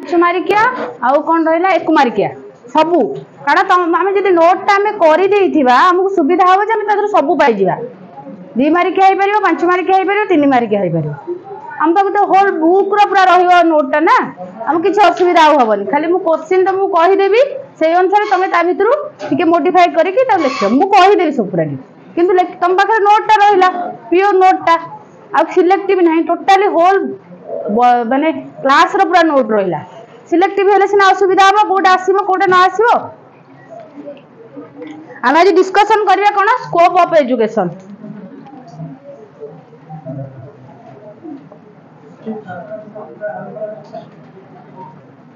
मारिकिया आउ कौन रहा एक मारिकिया सबू कारण आम जब नोटा आम करमको सुविधा हम जो सब पाई 2 मारिकिया हो पार 5 मारिकिया हो पार 3 मारिकिया हो पार आम पाक तो होल बुक पूरा रही नोटा ना आम किसी असुविधा हेनी खाली मुझे क्वेश्चन तुमको कहीदेवी से अनुसार तुम ता भर टे मोडिफाई करके लिख मुझेदेवी सब पूरा कि तुम पाखे नोटा रहा प्योर नोटा आ सिलेक्टिव ना टोटाली होल माने क्लास रो पूरा नोट रहा सिलेक्टिव हेले सिना असुविधा हम कोटा आसो कोटा न आसो आम आज डिस्कसन करवा कौन स्कोप ऑफ एजुकेशन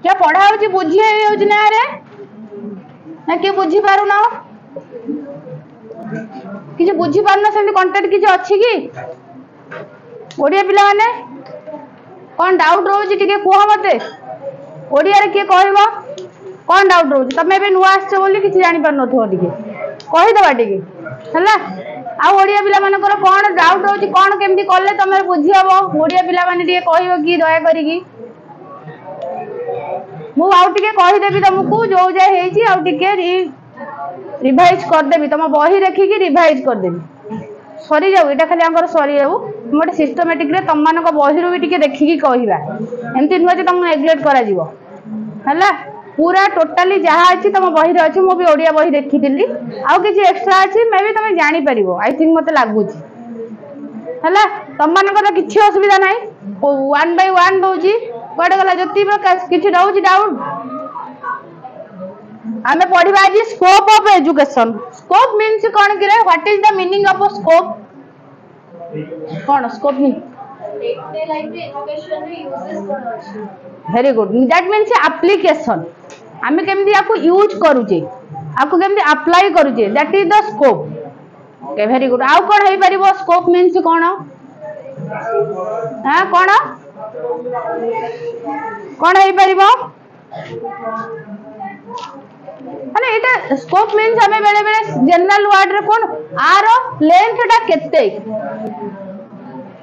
क्या पढ़ा हो बुझी योजना ना किए बुझी पार न कि बुझी पार से कंटेंट किसी अच्छी कि ओडिया पिला माने कौन डाउट रोचे टे कह मत ओडिया रे किए कह कौन डाउट रोचे तुम ए नुआ आस किसी जापार टे कहीदेवा टे है ओडिया पिला मानकर कौन डाउट रोचे कौन केमती कले तुम बुझी हम ओडिया पिला माने टे कह कि दया करी मुझे कहीदेवी तुमको जो जाए रिवाइज करदेवी तुम बही देखिकी रिवाइज करदेवी सरी जाऊ ये खाली आंकर सरी जाऊ गोटे सिस्टमेटिक तुम मान बही भी टे देखिकी कहवा एमती नुह तुम नेग्लेक्ट कर पूरा टोटाली जहाँ अच्छी तुम बही अच्छी मुझे ओडिया बही देखी थी आउ कि एक्सट्रा अच्छी मे भी तुम जापर आई थिंक मत लगुच है तुम मान किसी असुविधा ना 1 by 1 दौर कड़े गला ज्योति प्रकाश किसी रोच डाउट आम पढ़ा आज scope of education scope means कौन कि what is the meaning of scope कौन scope mean very good that means application आम केमती आपको यूज करुचे आपको केमती अप्लाई करुचे that is the scope okay very good आउ कौन हो पार स्कोप मीन्स कौन हाँ कौन कौन हो पार माने एटा स्कोप मीन्स हमें बेले बेले जनरल वर्ड रे कौन आर लेंथ टा केते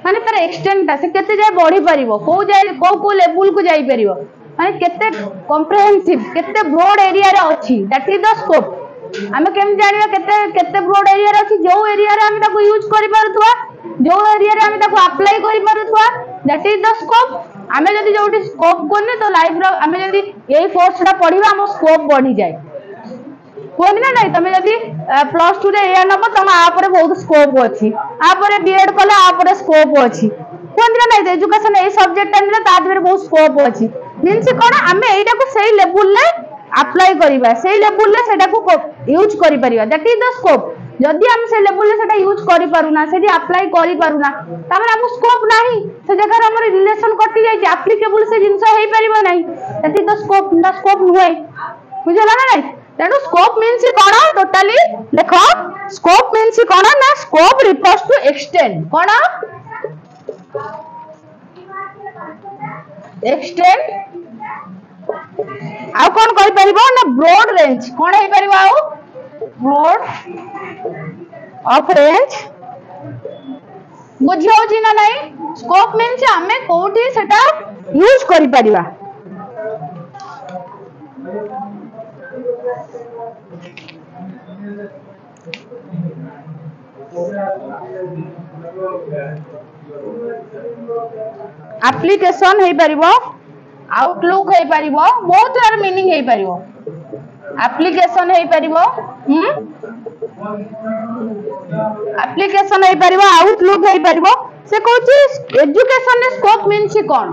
माने तार एक्सटेंट ता से केते जाय बढ़ी परिबो को लेवल को जाई परिबो माने केते कॉम्प्रिहेंसिव केते ब्रॉड एरिया रे अछि दैट इज द स्कोप हमें केम जानिबा केते केते ब्रॉड एरिया रे अछि जो एरिया रे हम ताको यूज करि पारुथवा जो एरिया रे हम ताको अप्लाई करि पारुथवा दैट इज द स्कोप आमे जदि जोटी स्कोप कोने तो लाइफ रो आमे जदि एई कोर्स टा पढिबा हम स्कोप बढ़ी जाय कोन ना नहीं तुम जदि +2 रे या नब तुम आपर बहुत स्कोप अछि आपर बीएड कले आपर स्कोप अछि कोन ना नहीं एजुकेशन ए सब्जेक्ट ने ता देर बहुत स्कोप अछि मींस कोन आमे एटा को सही लेवल ले अप्लाई करिबा सही लेवल ले सेटा को यूज करि परिबा दैट इज द स्कोप जदि हम से लेवल ले सेटा यूज करि पारुना सेठी अप्लाई करि पारुना तबे हम स्कोप नाही से जगह हमर रिलेशन कटि जाय एप्लीकेबल से जिंस हेई परिबो नाही दैट इज द स्कोप नुहे बुझला ना नहीं तेणु स्कोप मीन्स कौन टोटाली देख स्कोप मीन्स कौन ना स्कोप रिफर्स टू एक्सटेंड कौन एक्सटेंड आउ कौन कहि परिबो ना ब्रॉड रेंज कौन हेई परिबो आउ ब्रॉड ऑफ रेंज बुझियो छी ना नहीं स्कोप मीन्स हमें कोठी सेटा यूज करि परिबा एप्लीकेशन हे परिबो आउटलुक हे परिबो बहुत सारा मीनिंग हे परिबो एप्लीकेशन हे परिबो एप्लीकेशन हे परिबो आउटलुक हे परिबो से कहूची एजुकेशन ने scope means cone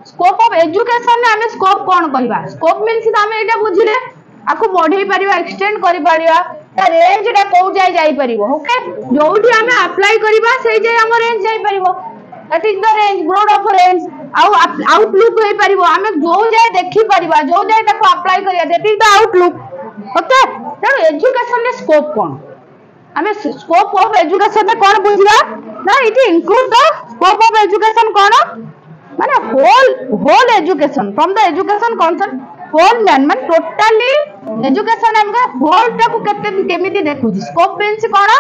scope of education ने हमें स्कोप कोन कहबा स्कोप मीन्स हमें एटा बुझिले आपको बढ़ाई परिबा एक्सटेंड करि परिबा ता रेंज टा को जाई परिबो ओके जोठी हमें अप्लाई करिबा सेई जाय हम रेंज जाई परिबो that is the range broad of range outlook होई परिबो हमें जो जाय देखि परिबा जो जाय ताको अप्लाई करिया that is the outlook okay तेणु एजुकेशन ने स्कोप कोन हमें स्कोप ऑफ एजुकेशन में कोन बुझिबा ना it include the scope of education कोन माने whole education from the education concept whole man मान टोटली एजुकेशन हमका होल टा को केमिति देखुची स्कोप मींस कोन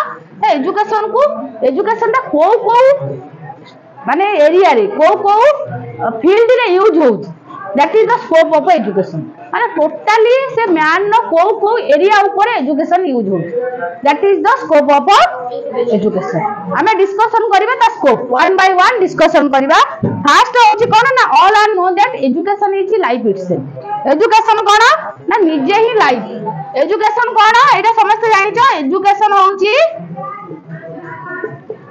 एजुकेशन टा को माने एरिया रे को फील्ड रे यूज होउछ that is the scope of education माने टोटली से मैन नो को एरिया ऊपर एजुकेशन यूज हो that is the scope of education हमें डिस्कशन करबा ता scope one by one discussion करबा फर्स्ट होची कोन ना all are know that education is life itself education कोन ना निजे ही लाइफ एजुकेशन कोन एटा समस्त जानि छ एजुकेशन होची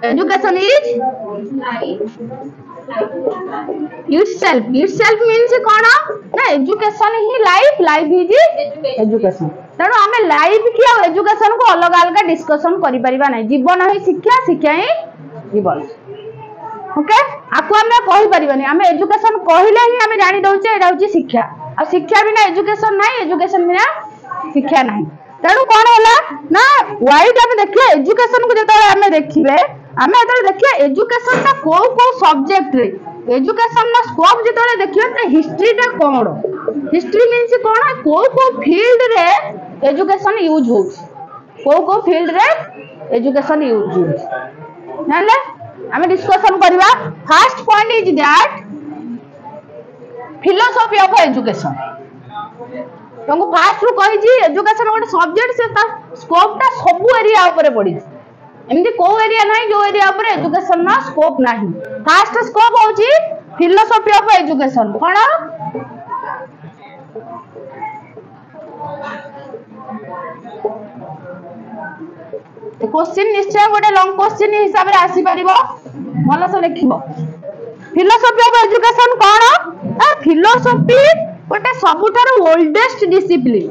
education is life itself means कोन ना education he life is education तेणु आम लाइफ की एजुकेशन को अलग अलग डिस्कशन करि परिबा नै जीवन ही शिक्षा ही जीवन ओके आकु हम कहि परिबानी हम एजुकेशन कहिले ही हम जानि दउचे एटा होची शिक्षा आ शिक्षा बिना एजुकेशन नै एजुकेशन बिना शिक्षा नै तेणु कोन होला ना वाइड हम देखिए एजुकेशन को जतो हम देखिबे आमे एतरे देखिए एजुकेशन ता को सब्जेक्ट रे एजुकेशन ना स्कोप जतो देखिए त हिस्ट्री ता कोन हिस्ट्री मींस कोन को फील्ड रे एजुकेशन यूज हो को फील्ड रे एजुकेशन यूज हो नाले आमे डिस्कशन करबा first point is that philosophy of education तुमको फास्ट रू कहि जी एजुकेशन गोटे सब्जेक्ट से ता स्कोप ता सब एरिया ऊपर पड़ी एमती को एरिया नहीं जो एरिया ऊपर एजुकेशन ना स्कोप नहीं फर्स्ट स्कोप होची philosophy of education cone question निश्चय गोटे लॉन्ग क्वेश्चन हिसाब रे आसी परिबो भलो से लिखिबो फिलोसॉफी ऑफ एजुकेशन कोन आ फिलोसॉफी गोटे सबुठार ओल्डेस्ट डिसिप्लिन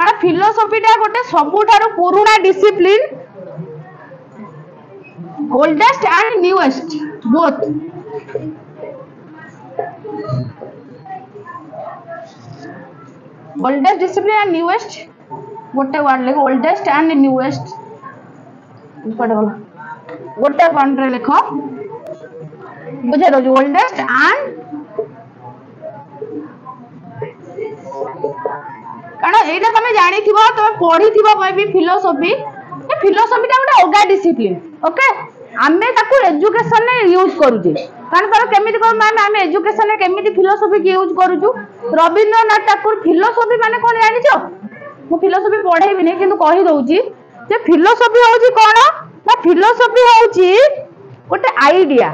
आ फिलोसॉफी टा गोटे सबुठार पुराना discipline oldest and newest both oldest discipline and newest गोटे वर्ड लिखो ओल्डेस्ट एंड न्यूएस्ट गोटे पॉइंट रे लिखो बुझे दो ओल्डेस्ट एंड कारण एटा तमे जानि थिबो तमे पढी थिबो भी फिलोसॉफी ए फिलोसॉफी ता गोटे अलग डिसिप्लिन ओके आमे ताको एजुकेशन ने यूज करूजे कारण पर केमिति को मैम एजुकेशन ने केमिति फिलोसॉफी के यूज करूजु रविंद्रनाथ ठाकुर फिलोसॉफी माने कोन जानि छ मु फिलोसॉफी पढे भी नै किंतु कहि दउची जे फिलोसॉफी होउची कोन ना फिलोसॉफी होउची गोटे आईडिया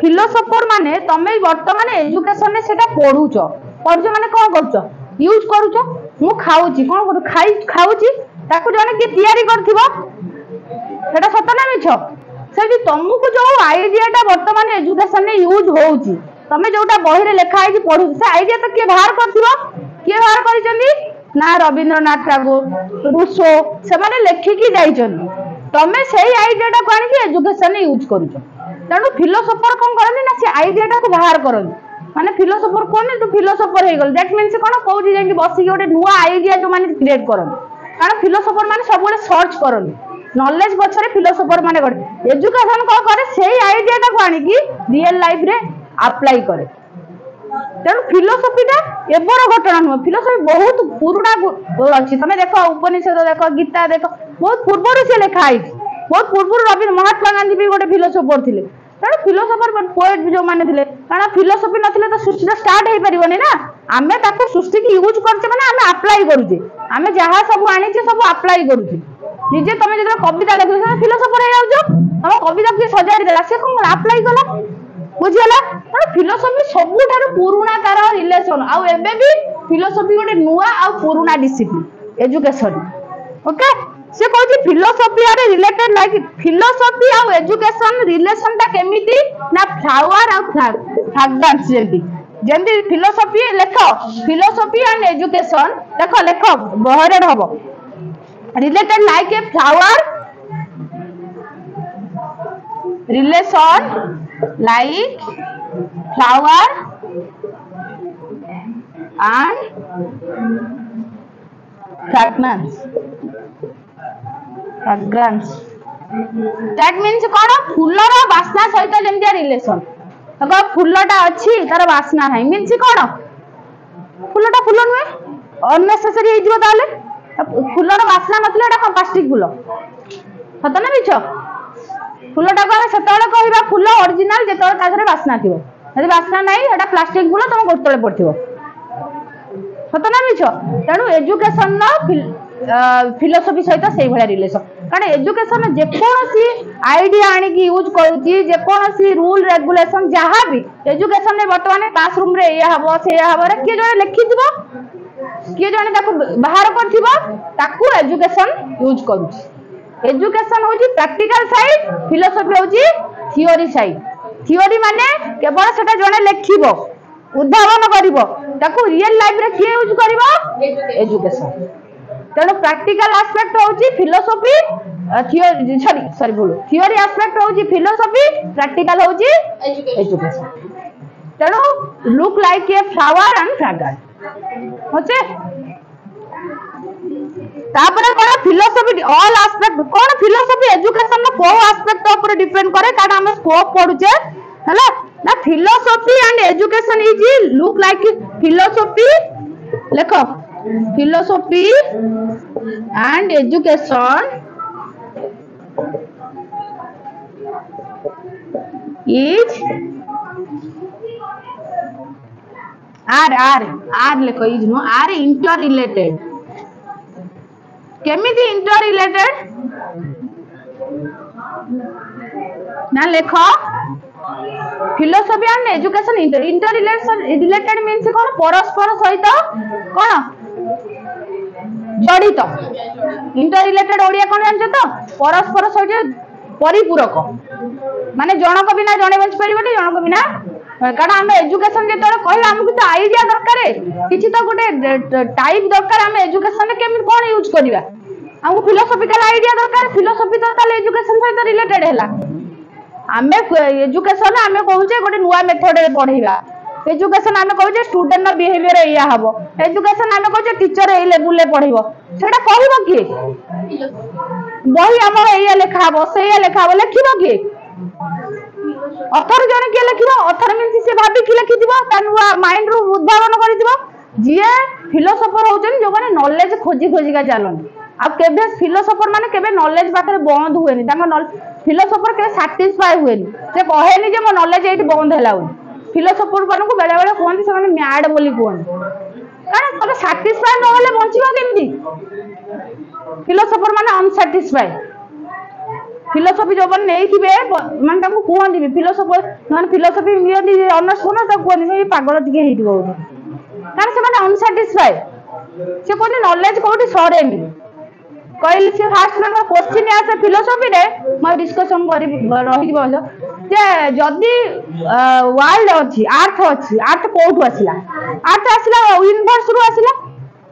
फिलोसोफर माने तमे वर्तमान एजुकेशन ने सेटा पढुचो माने कोन करछो यूज करूचो मु खाउची कोन करू खाउची ताकू जने के तयारी करथिबो सेटा सत ना मिछ सेठी तुमको जो आईडियाटा वर्तमान एजुकेशन ने यूज होउची तमे जोटा बही रे लिखा है कि पढु से आईडिया तो के बाहर करथिबो के बाहर करिसंदी ना रविंद्रनाथ ठाकुर रूसो से माने लेखि की जाइछन तमे सेही आईडियाटा कोन कि एजुकेशन ने यूज करूचो तेणु फिलोसोफर कौन करनी ना से आईडियाटा को बाहर करनी माने फिलोसोफर कोन तू फिलोसोफर हे गेल दैट मींस कोन कोठी जाई बसी गोटे नुवा आईडिया जो माने क्रिएट करन कारण फिलोसोफर माने सब गोटे सर्च करन नॉलेज पछरे फिलोसोफर माने करे एजुकेशन को करे सेही आईडियाटा को आनी कि रियल लाइफ रे अप्लाई करे तेणु फिलोसोफीटा एबर घटना नुह फिलोसोफी बहुत पुराना अच्छी तमे देखो उपनिषद देखो गीता देखो बहुत पूर्व से लिखा है बहुत पूर्व रविंद्र महात्मा गांधी भी गोटे फिलोसोफर थिले तेणु फिलोसोफर पोएट जो माने थिले कारण फिलोसोफी नथिले तो सृष्टि स्टार्ट हे परिबोनी ना आमे ताको सृष्टि की यूज करते माने आमे अप्लाई करूजे आमे जहा सब आनी छे सब अप्लाई करूजे निजे तमे जे कविता लिखो फिलोसोफर हे जाउजो तमे कविता के सजाडी देला से कोन अप्लाई कला बुझियला तेणु फिलोसोफी सबुठार पुराना तार रिलेशन आउ एबे भी फिलोसोफी गोटे नुआ आउ पुराना डिसिप्लिन एजुकेशन ओके से कहछि फिलोसोफी आरे रिलेटेड लाइक फिलोसोफी आउ एजुकेशन रिलेशन ता केमिति ना फ्लावर आउ फ्रेगनेंस जेंति फिलोसोफी लेखो फिलोसोफी एंड एजुकेशन लेखो बहरे हबो related like a flower relation like flower and fragrance that means कोन फूलर वासना सहित जेमतिया रिलेशन देखो फूलटा अछि तार वासना नाही मींस कोन फूलटा फूल नुए अननेसेसरी हे जिवो ताले फूलर वासना नथले एटा प्लास्टिक फूल सत ना मिछ फूलटा को सेतबेले कहबा फूल ओरिजिनल जेतबेले ता देहरे बास्ना थिबो यदि बास्ना नाही एटा प्लास्टिक फूल तुम गोतले पड़थिबो सत ना मिछ तेणु एजुकेशन फिलोसफी सहित से भाया रिलेसन कारण एजुकेशन जेकोसी आईडिया आनिकी यूज करूची जेकोसी रूल रेगुलेशन जहाँ भी एजुकेशन में वर्तमान क्लासरूम रे या हबो से या हबो रे के जने लिखि दिबो के जने ताको बाहर करथिबो ताको एजुकेशन यूज करूची एजुकेशन होची प्रैक्टिकल साइड फिलोसफी होची थ्योरी साइड थ्योरी माने केवल सेटा जने लिखिबो उद्भावन करिवो ताको रियल लाइफ रे के यूज करिवो एजुकेशन तेणु प्रैक्टिकल एस्पेक्ट होची फिलोसफी थ्योरी सॉरी बोलो थ्योरी एस्पेक्ट होची फिलोसफी प्रैक्टिकल होची एजुकेशन तेणु look like a flower and fragrance होचे तापर कोन फिलोसफी ऑल एस्पेक्ट कोन फिलोसफी एजुकेशन नो को एस्पेक्ट ऊपर डिपेंड करे कारण हम स्कोप पढुचे हला ना philosophy and education is look like philosophy लेखो philosophy and education is r लेखो is no are interrelated केमिति interrelated ना लेखो philosophy and education interrelated means कौन परस्पर सहित कौन जड़ित इंटर रिलेटेड ओडिया कोन जानछ तो परस्पर सहित परिपूरक माने जनक बिना जणे बच परिबनी जनक बिना कारण हम एजुकेशन जे तोर कहला हमकु तो आईडिया दरकार किछि तो गोटे टाइप दरकार हम एजुकेशन में केमि कोन यूज करबा हमकु फिलोसॉफिकल आईडिया दरकार फिलोसॉफी तो ताले एजुकेशन सहित रिलेटेड हैला हमें एजुकेशन हमें कहूचे गोटे नुवा मेथड रे पढैबा एजुकेशन आमे कहूचे स्टूडेंट नो बिहेवियर एया हबो एजुकेशन आमे कहूचे टीचर ए लेवल ले पढिबो सेटा कहबो की बही हमर एया लेखा हबो से एया लेखा हबो लेखिबो की अथर जने के लेखिबो अथर मींस से भाबी की लेखि दिबो तनुआ माइंड रो उद्भावन करि दिबो जिए फिलोसोफर होचन जो माने नॉलेज खोजी खोजी का चालन अब केबे फिलोसोफर माने केबे नॉलेज पाखरे बंद हुएनी तांको फिलोसोफर के सैटिस्फाई हुएनी से कहेनी जे मो नॉलेज एठी बंद हैला फिलोसोफर को बेले बेले कहते से मैड बोली कहते कारण तुम साटिस्फाई न होले बंचिबो केमती फिलोसोफर माने अनसैटिस्फाई फिलोसफी जो बन नहीं थिबे माने ताको कहंदी भी फिलोसोफर माने फिलोसफी नियति ऑनर्स कोन त कहंदी ए पागल टिके हेतिबो कारण से माने अनसैटिस्फाई से कोन नॉलेज कोठी सरेनी कहली से फास्ट ना क्वेश्चन आसे फिलोसफी रे मैं डिस्कशन करी रही बस जे जदी वर्ल्ड अछि अर्थ कोठु आसिला अर्थ आसिला यूनिवर्स रु आसिला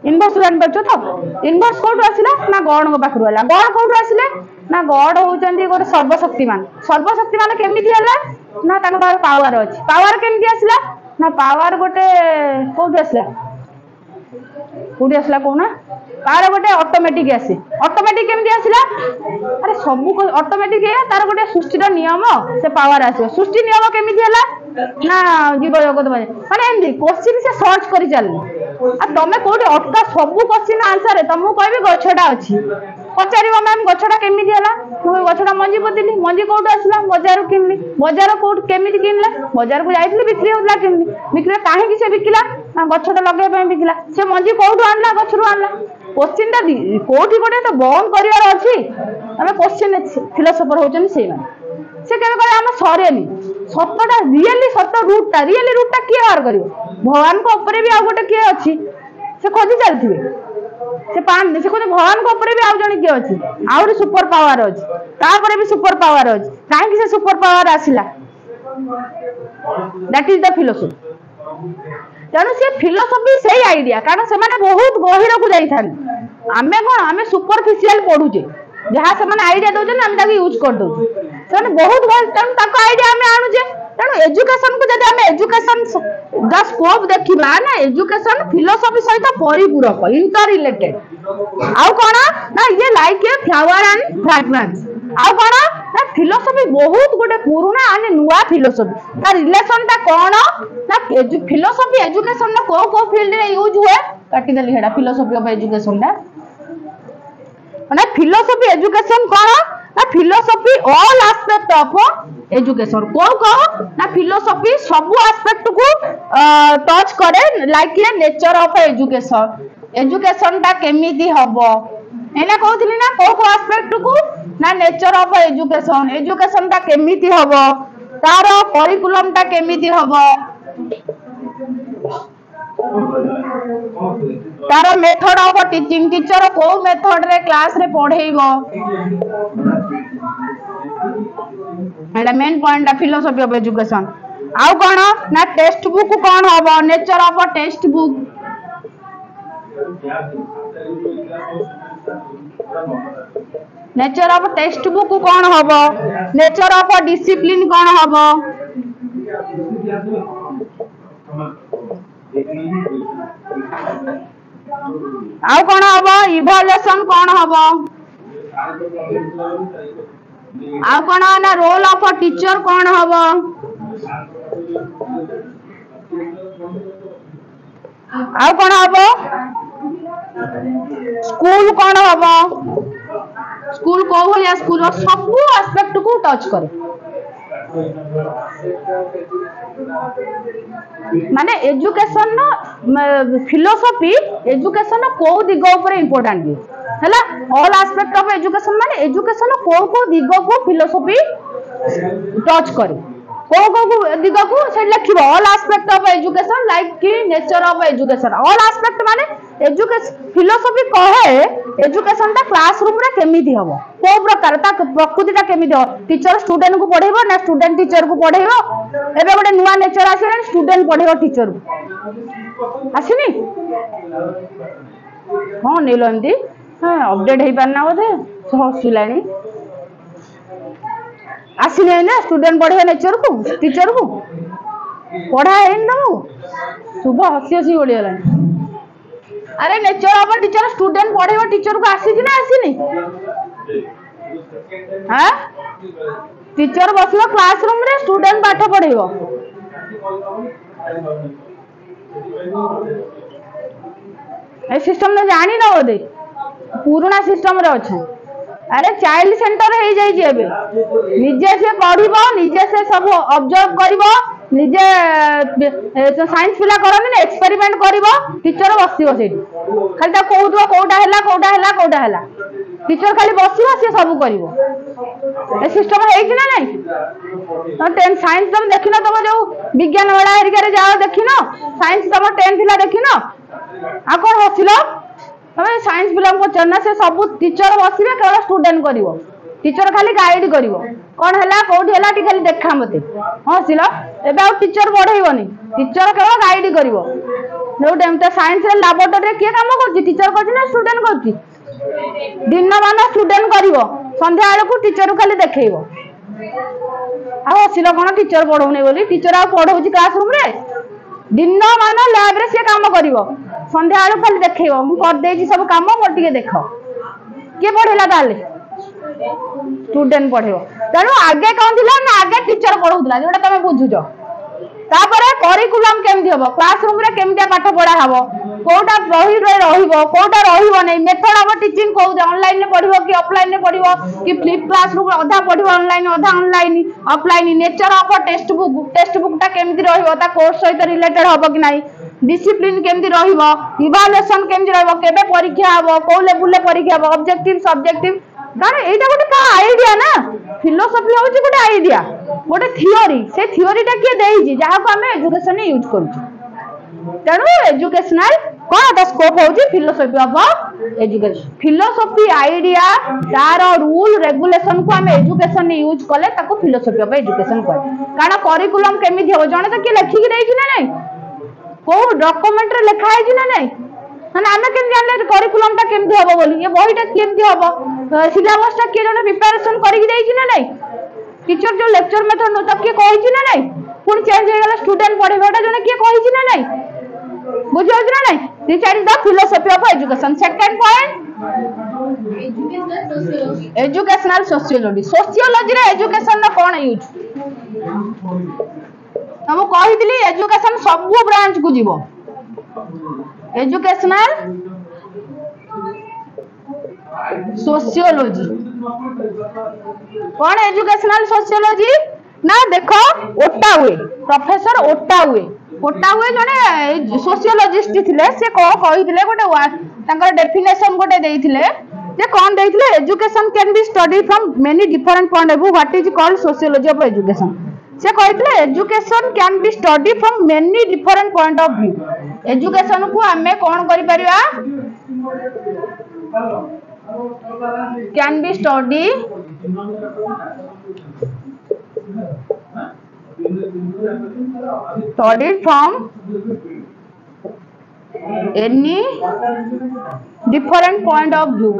यूनिवर्स जान बचो तो यूनिवर्स कोठु आसिला ना गॉड को पाखरु आला गॉड कोठु आसिले ना गॉड होचंदी गोटे सर्वशक्तिमान केमिति हला ना ताको पावर अछि पावर केमिति आसिला ना पावर गोटे कोठु आसिला कोठी आसिला कोना पावर गोटे ऑटोमेटिक आसे ऑटोमेटिक केमिति आसिला अरे सब को ऑटोमेटिक है तार गोटे सृष्टि नियम से पावर आसे सृष्टि नियम केमिति हला ना जीव जगत माने एंदी क्वेश्चन से सर्च करि चल आ तमे कोठी अटका सब क्वेश्चन आंसर तमु कहबे गछडा अछि पचारिबो मैम गछडा केमिति हला मु गछडा मंजी पतिली मंजी कोठी आसला बाजार किनली बाजार कोठी केमिति किनला बाजार को जाइतली बिक्री होतला केमिति बिक्री काहे कि से बिकिला गछडा लगे पे बिकिला से मंजी कोठी आनला गछरु आनला क्वेश्चन ता कोठी गोटे तो बंद करिवार अछि हमें क्वेश्चन फिलोसोफर होचन से माने से केबे करे हम सरेनी सतटा रियली सत रूटटा किए बाहर करिवो भगवान को ऊपर भी आ गोटे किए अछि से खोजी चलथिबे से पान से कोने भगवान को ऊपर भी आ जणी किए अछि आउर सुपर पावर अछि तापर भी सुपर पावर अछि काहे कि से सुपर पावर आसिला दैट इज द फिलोसफी तेणु से फिलोसफी से आईडिया कारण से माने बहुत गहिर को जाई थान आमे कोन आमे सुपरफिशियल पढुचे जहा से माने आईडिया दोजन हम ताके यूज कर दो से बहुत गल तन ताको आईडिया हमें आनुचे तेणु एजुकेशन को जदि हमें एजुकेशन द स्कोप देखिबा ना एजुकेशन फिलोसफी सहित परिपूरक इंटर रिलेटेड आउ कोन ना ये like a flower and fragrance आउ कोन ना फिलोसफी बहुत गोटे पुराना आने नुवा फिलोसफी ता रिलेशन ता कोन ना फिलोसफी एजुकेशन ना को फील्ड रे यूज हुए काटी देली हेडा फिलोसफी ऑफ एजुकेशन ना माने फिलोसफी एजुकेशन कौन ना philosophy all aspect of education को ना फिलोसफी सब एस्पेक्ट को टच करे like a nature of education education टा केमिति हबो एना कहउथली ना को एस्पेक्ट को ना नेचर ऑफ एजुकेशन एजुकेशन टा केमिति हबो तार करिकुलम टा केमिति हबो तार मेथड ऑफ टीचिंग टीचर को मेथड रे क्लास रे पढ़ेइबो एटा main point philosophy of education आउ कोन ना टेक्स्ट बुक कोन हबो nature of textbook nature of textbook कोन हबो नेचर ऑफ डिसिप्लिन कोन हबो आउ कोन हबो इवैल्यूएशन कोन हबो आउ कोन ना रोल ऑफ टीचर कोन हबो आउ कोन हबो स्कूल कोन हबो स्कूल को भलिया स्कूल रो सब एस्पेक्ट को टच करे माने एजुकेशन न फिलोसफी एजुकेशन को दिग ऊपर इंपोर्टेंट भी हैला ऑल एस्पेक्ट ऑफ एजुकेशन माने एजुकेशन को दिग को फिलोसफी टच करे को दिग को से लिखिबो all aspect of education like की nature of education all aspect माने एजुकेशन फिलोसफी कहे एजुकेशन ता क्लासरूम रे केमिति हबो को प्रकार ता प्रकृति ता केमिति हो टीचर स्टूडेंट को पढेबो ना स्टूडेंट टीचर को पढेबो एबे गोटे नुवा नेचर आसे स्टूडेंट पढेबो टीचर को आसिनी हां नेलो एंती हां अपडेट हे पारना बोधे हसिलानी आसिने ना स्टूडेंट पढेबो नेचर को टीचर को पढ़ा है न सुबह हसी हसी ओडी गलानी अरे नेचर ऑफ टीचर स्टूडेंट पढेबो टीचर को आसी कि ना आसीनी हां टीचर बसलो क्लासरूम रे स्टूडेंट पाठ पढेबो ए सिस्टम ने जानी ना बोदे पुराना सिस्टम रे अछि अरे चाइल्ड सेंटर हे जाई जे एबे निजे से पढिबो निजे से सब ऑब्जर्व करिवो निजे साइंस पिला करनी ना एक्सपेरिमेंट करिवो टीचर बसिवो सेठी खाली ता कहउतो कोउटा हैला टीचर खाली बसिवो से सब करिवो ए सिस्टम हे कि ना नहीं तो 10 साइंस तुम देखिनो तुम जो विज्ञान वाला एरिया रे जाओ देखिनो साइंस तुम 10 पिला देखिनो आ कोन हसिलो तमे साइंस पिला को चरना से सब टीचर बसिबे केवल स्टूडेंट करिवो टीचर खाली गाइड करिवो कोन हला कोठी हला टी खाली देखा मते हसिलो एबे आ टीचर पढाइबोनी टीचर केवल गाइड करिवो जो टाइम त साइंस रे लैबोरेटरी रे के काम करछि टीचर करछि ना स्टूडेंट करछि दिन मान स्टूडेंट करिवो संध्या आलो को टीचर खाली देखैबो आ हसिलो कोन टीचर पढौने बोली टीचर आ पढौछि क्लासरूम रे दिन मान लैब रे से काम करिवो संध्या आलो खाली देखैबो मु कर देछि सब काम मोर टिके देखो के पढेला ताले स्टूडेंट पढेबो तेणु आगे कौन थिला ना आगे टीचर पढौतला जोटा तमे बुझुजो तापरे करिकुलम केमथि हबो क्लासरूम रे केमथि पाठ पढा हबो कोटा रहिबो कोटा रहिबो नै मेथड ऑफ टीचिंग को ऑनलाइन रे पढिबो कि ऑफलाइन रे पढिबो कि फ्लिप क्लासरूम आधा पढिबो ऑनलाइन आधा online offline nature of text book ता केमथि रहिबो ता कोर्स सहित रिलेटेड हबो कि नै डिसिप्लिन केमथि रहिबो इवैल्यूएशन केमथि रहिबो केबे परीक्षा हबो को लेवल रे परीक्षा हबो ऑब्जेक्टिव सब्जेक्टिव कारण एटा गोटे का आईडिया ना फिलोसफी होची गोटे आईडिया गोटे थियोरी से थियोरीटा के देइजी जहा को हमें एजुकेशन यूज करछु तेणु एजुकेशनल कोन द स्कोप होची philosophy of education philosophy idea तार रूल रेगुलेशन को हमें एजुकेशन यूज कले ताको फिलोसफी ऑफ एजुकेशन कहै कारण करिकुलम केमिथि हो जने त के लिखि के देइछि ना नै को डॉक्यूमेंट रे लिखा है ना नै ना आमे केम जानले करिकुलम ता केमथि हबो बोली ये बहिटा केमथि हबो सिलेबस ता के जने प्रिपरेशन करि देइछि ना नै टीचर जो लेक्चर मेथड न तक के कहिछि ना नै पुन चेंज हो गेला स्टूडेंट पढेबाटा जने के कहिछि ना नै बुझियो ना नै this is the philosophy of education second point educational sociology रे एजुकेशन न कोन यूज हम कहितली एजुकेशन सब ब्रांच को जीवो एजुकेशनल सोशियोलॉजी कौन एजुकेशनल सोशियोलॉजी ना देख ओटावे प्रोफेसर ओटावे जने सोशियोलॉजिस्ट थिले से को कहिथिले गोटे डेफिनेशन गोटे देइथिले जे कौन देइथिले education can be study from many different point of view what is called sociology of education से कहिथिले education can be study from many different point of view education को हमें कौन करि परिबा can be study studied from any different point of view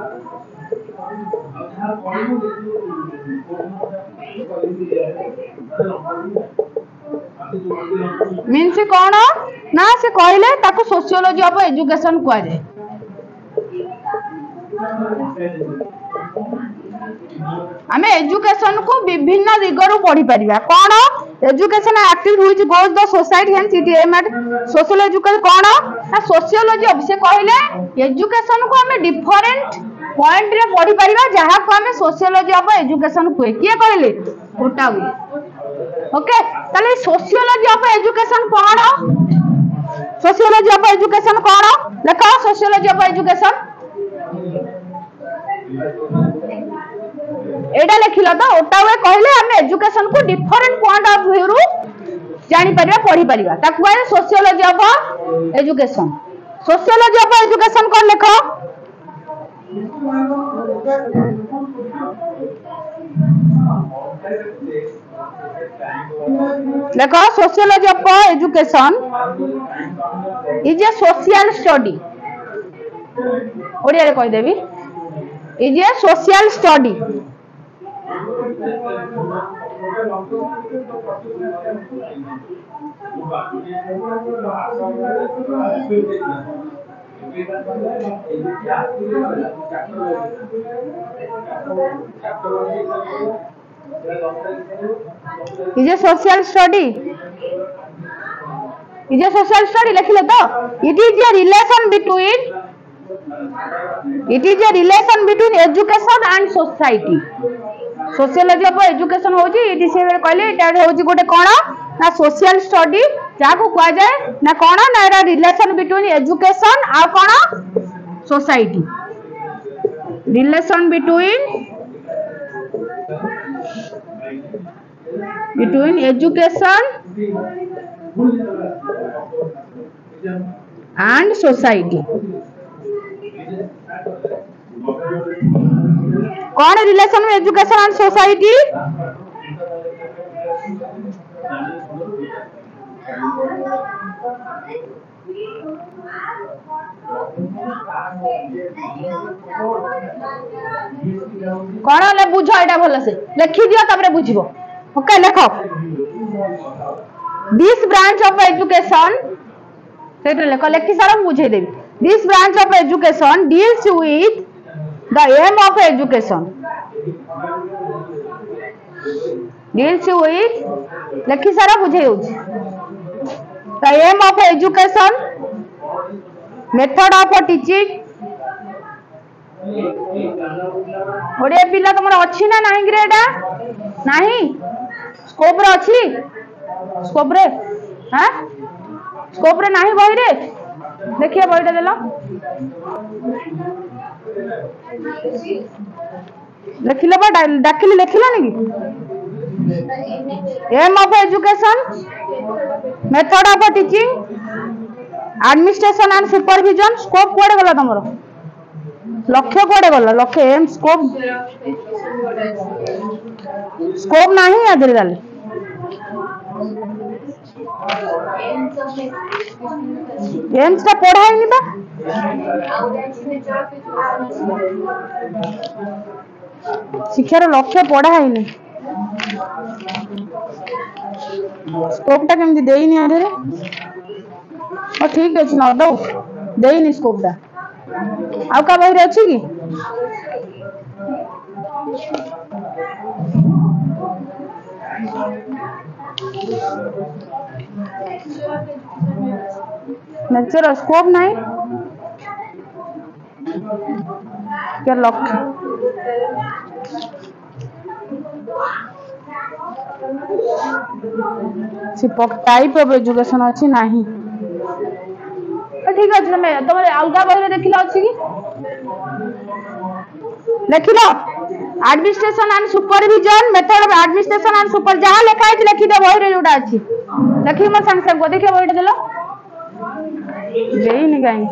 means कौन ना से कहले ताको सोशियोलॉजी ऑफ एजुकेशन कह जाए आम एजुकेशन को विभिन्न दिगरु पढ़ी परिबा कौन education activity which goes the society and city aim at sociology कौन ना सोशियोलॉजी से कहले एजुकेशन को हमें डिफरेंट पॉइंट रे पढ़ी परिबा जहा को हमें सोशियोलॉजी ऑफ एजुकेशन कहे किए कहले ओटावे ओके ताले सोशियोलॉजी ऑफ एजुकेशन कौन सोशियोलॉजी ऑफ एजुकेशन कौन देखो सोशियोलॉजी ऑफ एजुकेशन एटा लिखिला तो ओटावे कहले हम एजुकेशन को डिफरेंट पॉइंट ऑफ व्यू रु जानि परिबा पढ़ी परिबा ताकू कहले सोशियोलॉजी ऑफ एजुकेशन कोन लिखो देखो sociology of education is a social study Odia रे कहि देबी is a social study is a social study लिख लो तो it is a relation between education and society sociology of education होची इति से कहले एटा होची गोटे कोन ना सोशल स्टडी जाको कह जाए ना कोन ना एरा रिलेशन बिटवीन एजुकेशन आ कोन society relation between education and society कौन रिलेशन में एजुकेशन एंड सोसाइटी कौन ले बुझ एटा भल से लिखि दियो तबरे बुझिबो ओके लिखो this branch of education set लिखो लिखि सारा बुझे देबी this branch of education deals with the aim of education deals with लिखि सारा बुझे होची the aim of education method of teaching Odia पिला तमर अछि ना नाही ग्रेडा नाही स्कोप रे अछि स्कोप रे हां स्कोप रे नाही बही रे देखिए बहीटा देलो लिखिले बा डाकिली लिखिला नहीं aim of education method of teaching administration and supervision scope कोडे गला तमरो लक्ष्य कोडे गला लक्ष्य एम स्कोप नहीं आदर गाले एम्स का पढ़ाई नहीं बा शिक्षार लक्ष्य पढ़ाई नहीं स्कोप टा केमती देनी आधे ठीक अच्छे न दो देनी स्कोप टा आउ का बही अच्छी कि नेचर स्कोप नहीं के लक्ष्य टाइप ऑफ एजुकेशन अच्छी नहीं ठीक अच्छे तुम अलग बही देख अच्छी कि देख लो administration and supervision method of administration and super जहां लिखा है लिखी दे बही रे जोटा अच्छी देखी मैं संग संग देखिए बही देलो देनी कहीं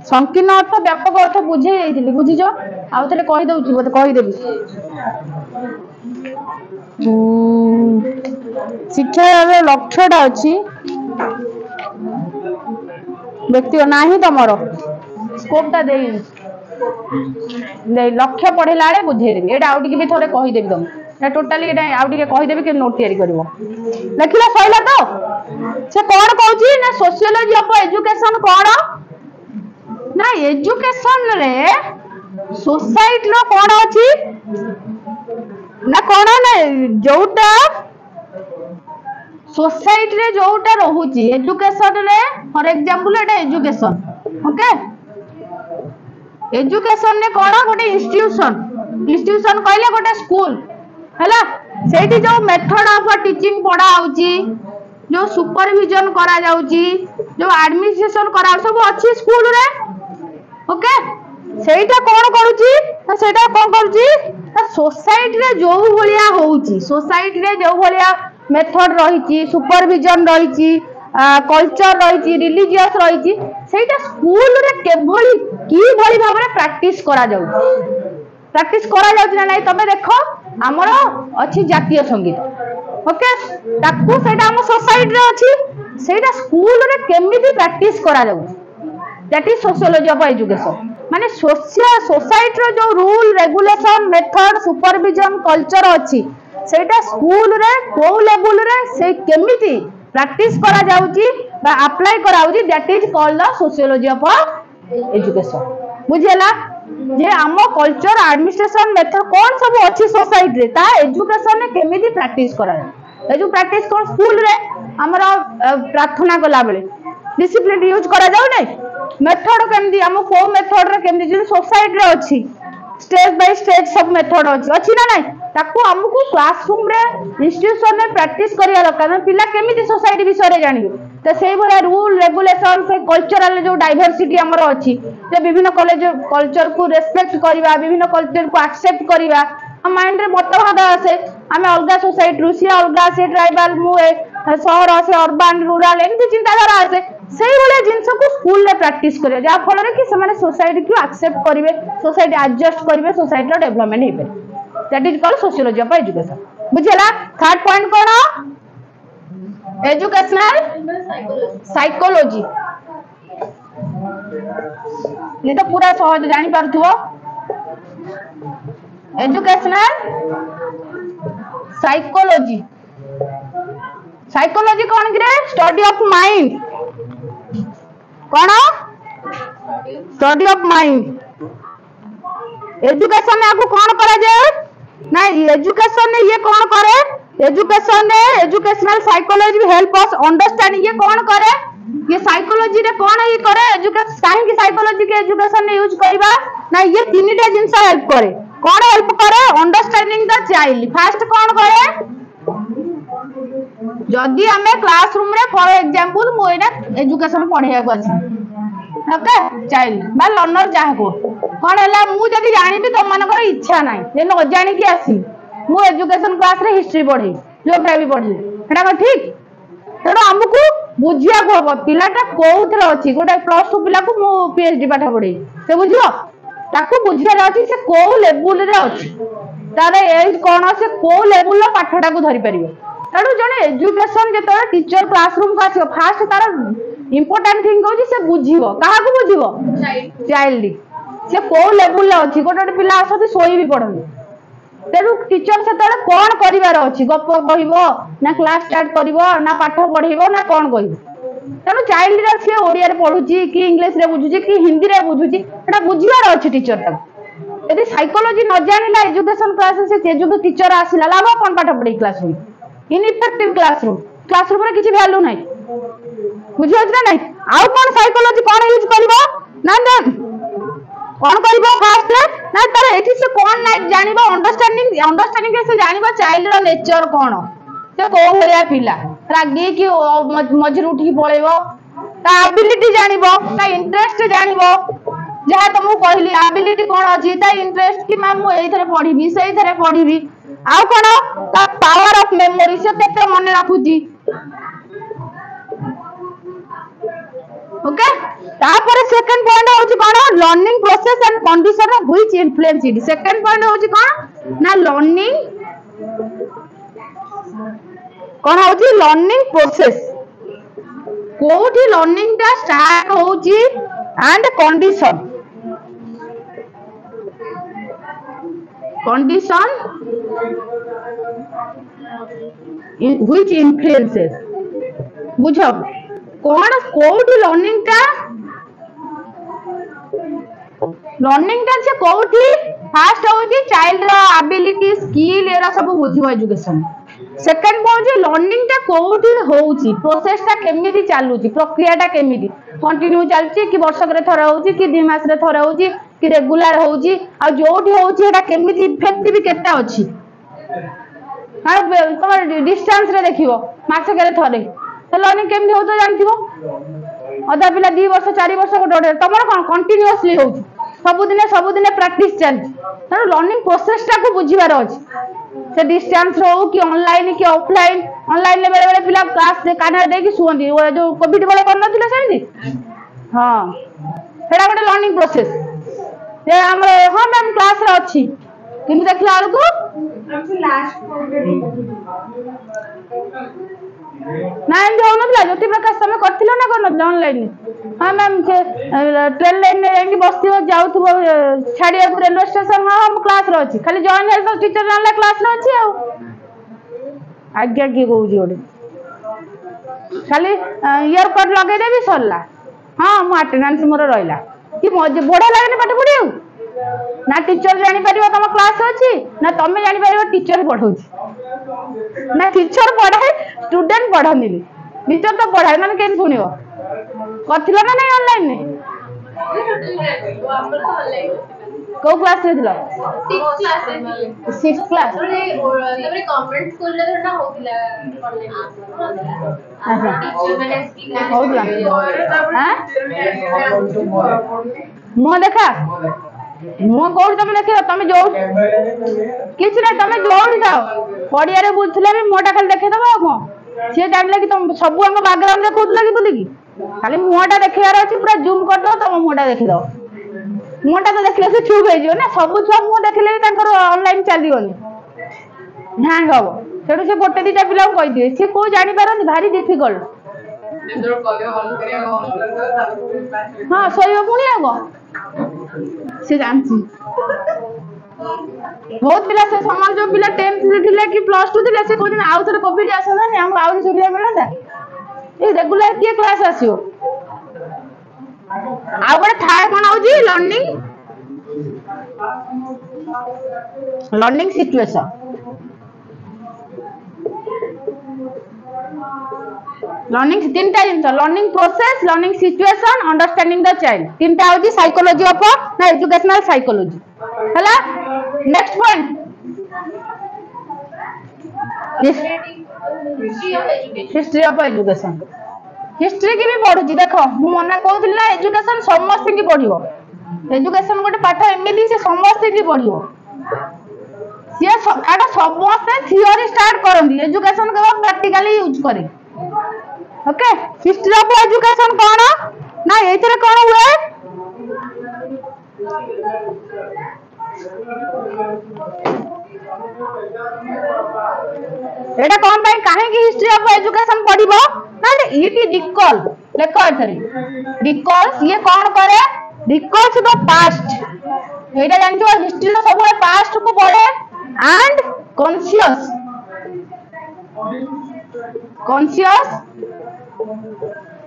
संकीर्ण अर्थ व्यापक अर्थ बुझे बुझीज आउ थे कहीदे मत कहीदेवी शिक्षार लक्ष्यटा अच्छी व्यक्ति ना तुम स्कोपटा दे लक्ष्य पढ़ेला बुझेदेवी ये आउ भी थे कहीदेवी तुम टोटाली कहीदेवी कि नोट तैयारी कर लिखला सैला तो से कौन कहूँ ना सोशियोलॉजी ऑफ एजुकेशन कौन ना एजुकेशन रे सोसाइटी रो कौन अच्छी ना कौन ना जोटा सोसाइटी रे जोटा रहुची एजुकेशन रे for example Etah education okay education ने कौन गोटे इंस्टीट्यूशन कहले गोटे स्कूल हैला सेठी जो मेथड ऑफ टीचिंग पढ़ा होची जो सुपरविजन करा जाउची जो एडमिनिस्ट्रेशन करा सब अच्छी स्कूल रे ओके सेटा कौन करूची सेटा कौन करूची सोसाइटी रे जो भलिया होउची सोसाइटी रे जो भलिया मेथड रहिची सुपरविजन रहिची कल्चर रहिची रिलीजियस रहिची सेटा स्कूल रे केभली की भली भाबरे प्रैक्टिस करा जाउची ना नहीं तमे देखो हमर अछि जातीय संगीत ओके ताकू सेटा हम सोसाइटी रे अछि सेटा स्कूल रे केमिति प्रैक्टिस करा जाउची that is sociology of education माने सोसाइटी रो जो rule regulation method supervision culture अछि सेटा स्कूल रे को लेवल रे से केमिति प्रैक्टिस करा जाउची बा अप्लाई करा जाउची that is called the sociology of education बुझेला जे आमो कल्चर एडमिनिस्ट्रेशन मेथड कौन सब अच्छी सोसाइटी रे ता एजुकेशन ने केमिति प्रैक्टिस करा ए जो प्रैक्टिस कोन स्कूल रे हमरा प्रार्थना कला बेले डिसिप्लिन यूज करा जाउ नै मेथड केमिति आमो को मेथड रे केमिति जे सोसाइटी रे अछि स्टेज बाय स्टेज सब मेथड अछि ना नै ताकू हमकु क्लासरूम रे इंस्टीट्यूशन में प्रैक्टिस करिया दरकार पिला केमिति सोसाइटी विषय रे जानिबो तो से भरा रूल रेगुलेशन से कल्चरल जो डाइवर्सिटी हमर अछि जे विभिन्न कॉलेज कल्चर को रेस्पेक्ट करिवा विभिन्न कल्चर को एक्सेप्ट करिवा हम माइंड रे मतभेद आसे हमें अलगा सोसाइटी रुसिया अलगा से ट्राइबल मु शहर से अर्बन रूरल एमती चिंताधारा आसे सेही वाले जिंस को स्कूल रे प्रैक्टिस करिया जा फल रे कि से सोसाइटी को एक्सेप्ट करिवे सोसाइटी एडजस्ट करिवे सोसाइटी रो डेवलपमेंट हे पे that is called sociology of education बुझला थर्ड पॉइंट कोन एजुकेशनल साइकोलॉजी ये तो पूरा सहज जानी पारथुओ एजुकेशनल साइकोलॉजी साइकोलॉजी कौन कि स्टडी ऑफ माइंड कौन स्टडी ऑफ माइंड एजुकेशन में आपको कौन करा जाए ना एजुकेशन ने ये कौन करे एजुकेशन ने educational psychology help us understand ये कौन करे ये साइकोलॉजी रे कौन ये करे एजुकेशन काहे की साइकोलॉजी के एजुकेशन ने यूज करबा ना ये तीनटा जिंस हेल्प करे कौन हेल्प करे अंडरस्टैंडिंग द चाइल्ड फर्स्ट कौन करे जदी हमें क्लासरूम रे फॉर एग्जांपल मो एना एजुकेशन पढ़ेया को अछि ओके चाइल्ड बा लर्नर जाहा को कौन हला मु जदी जानि भी तुम मानकर इच्छा नाही जे न जानि की आसी मु एजुकेशन क्लास रे हिस्ट्री पढ़ी ज्योग्राफी पढ़ी एटा को ठीक तेणु आमको बुझिया को हम पिलाटा कोउथरे अछि गोटे प्लस 2 पिला को मु पीएचडी पाठ पढ़ी से बुझियो ताको बुझिया अछि से को लेवल रे अछि तारे एज कोन से को लेवल रो पाठटा को धरि परिबे तेणु जने एजुकेशन जेतो टीचर क्लासरूम को आछो फास्ट तार इंपोर्टेंट थिंग होछि से बुझिबो काहा को बुझिबो चाइल्ड से को लेवल रे अछि गोटे पिला आसति सोई भी पढन तेणु टीचर से कौन कर गप कह ना क्लास स्टार्ट कर ना पाठ पढ़ेब ना कौन कह तेणु चाइल्ड सी ओडिया पढ़ुची कि इंग्लिश रे बुझुची कि हिंदी रे बुझुची एटा बुझिबार अछि टीचर तक यदि साइकोलॉजी न जानिला एजुकेशन क्लास से जो टीचर आसिला लाभ कौन पाठ पढ़े क्लास में इनइफेक्टिव क्लासरूम रे किछि वैल्यू नाही बुझियो ना नाही आउ कोन साइकोलॉजी कोन यूज करबो ना कोन करबो फास्ट ना तार एठी से कोन ना जानिबो अंडरस्टैंडिंग से जानिबो चाइल्ड रो नेचर कोन से को भरिया पिला रागी कि मजर उठी पळेबो ता एबिलिटी जानिबो ता इंटरेस्ट जानिबो जहा तुमको कहली एबिलिटी कोन अछि ता इंटरेस्ट कि मैम मु एई थरे पढिबी सेई थरे पढिबी आउ कोन ता पावर ऑफ मेमोरी से केते मन राखुची ओके तापर सेकंड पॉइंट होची कोन learning process and condition which influence it second point होची कोन ना लर्निंग कोन होची लर्निंग प्रोसेस कोठी लर्निंग टा स्टार्ट होची एंड कंडीशन व्हिच इन्फ्लुएंसेस बुझो कोन कोठी लर्निंग टा से कोठी फास्ट होची चाइल्ड रा एबिलिटी स्किल एरा सब बुझिबो एजुकेशन सेकंड पॉइंट लर्निंग टा कोठी होची प्रोसेस टा केमिति चालुची प्रक्रिया टा केमिति कंटिन्यू चलची कि वर्षक रे थरा होची कि 2 मास रे थरा होची कि रेगुलर होची आ जोठी होची एटा केमिति इफेक्टिव केटा अछि आ तमर डिस्टेंस रे देखिबो मास के रे थरे तो लर्निंग केमिति हो तो जानथिबो अधा पिला 2 वर्ष 4 वर्ष गोटे तमर कोन कंटीन्यूअसली होची सब दिन प्रैक्टिस चल तो लर्निंग प्रोसेस टा को बुझिबार अछि से डिस्टेंस रो कि ऑनलाइन कि ऑफलाइन ऑनलाइन ले बेले पिला क्लास से काना दे कि सुंदी वो जो कोविड बेले कर नथिले सेमती हां एडा गोटे लर्निंग प्रोसेस जे हम हां मैम क्लास रे अछि किन देखला आल को लास्ट ना एंड हो नथला ज्योति प्रकाश समय करथिलो ना कर नथला ऑनलाइन हां मैम के ट्रेन लाइन में एंगी बस्तियो जाउथबो छाडिया रेलवे स्टेशन हां हम क्लास रे अछि खाली जॉइन हेल्थ टीचर जानला क्लास रे अछि आ आज्ञा की कहू जोडे खाली ईयर कट लगे देबी सरला हां मु अटेंडेंस मोर रहला कि मजे बडा लागने पाठ पढियो ना टीचर जानि परिबो तम क्लास अछि ना तमे जानि परिबो टीचर पढौछि ना टीचर पढाए स्टूडेंट पढानी टीचर तो पढाए माने केन सुनियो करथिलो ना नहीं ऑनलाइन ने को क्लास रे दिलो 6th क्लास तबरे गवर्नमेंट स्कूल रे ना होतिला ऑनलाइन अच्छा टीचर माने स्किल होतिला हां मो देखा मो कोड तमे देखियो तमे जो किछ ना तमे जोड़ जाओ पडिया रे बुलथले भी मोटा खाली देखे दबा को से जानले कि तुम सब अंग बैकग्राउंड रे कोड लगी बुली खाली मुहाटा देखियार अछि पूरा जूम कर दो तम मुहाटा देखि दो मुहाटा तो देखले से चुप हे जियो ना सब छुआ मु देखले तांकर ऑनलाइन चलियोनी हैंग हो सेडू से गोटे दिटा पिला को कहि दिए से को जानि पारन भारी डिफिकल्ट हां सोयो पुनी आगो से जानछि बहुत पिला से समान जो पिला 10th रे थिले कि +2 थिले से कोदिन आउ थरे कोविड आसला नै हम आउ सुबिया मिलता ए रेगुलर के क्लास आसियो आ बडे थाय कोन आउजी लर्निंग सिचुएशन लर्निंग तीनटा जिंस learning process learning situation understanding the child तीनटा आउजी साइकोलॉजी ऑफ ना एजुकेशनल साइकोलॉजी हला next point history of education history की भी पढुची देखो मु मना कहउथिल ना एजुकेशन समस्त की पढिबो एजुकेशन गोटे पाठ एमिली से समस्त की पढिबो सिया आटा समस्त थ्योरी स्टार्ट करंदी एजुकेशन के प्रैक्टिकली यूज करे ओके हिस्ट्री ऑफ एजुकेशन कोन ना एथरे कोन हुए एटा कोन भाई काहे की हिस्ट्री ऑफ एजुकेशन पढिबो ना इटी रिकॉल लेखो एथरे रिकॉल्स ये कोन करे recalls the past Etah जानछो history no सब पास्ट को पढे एंड कॉन्शियस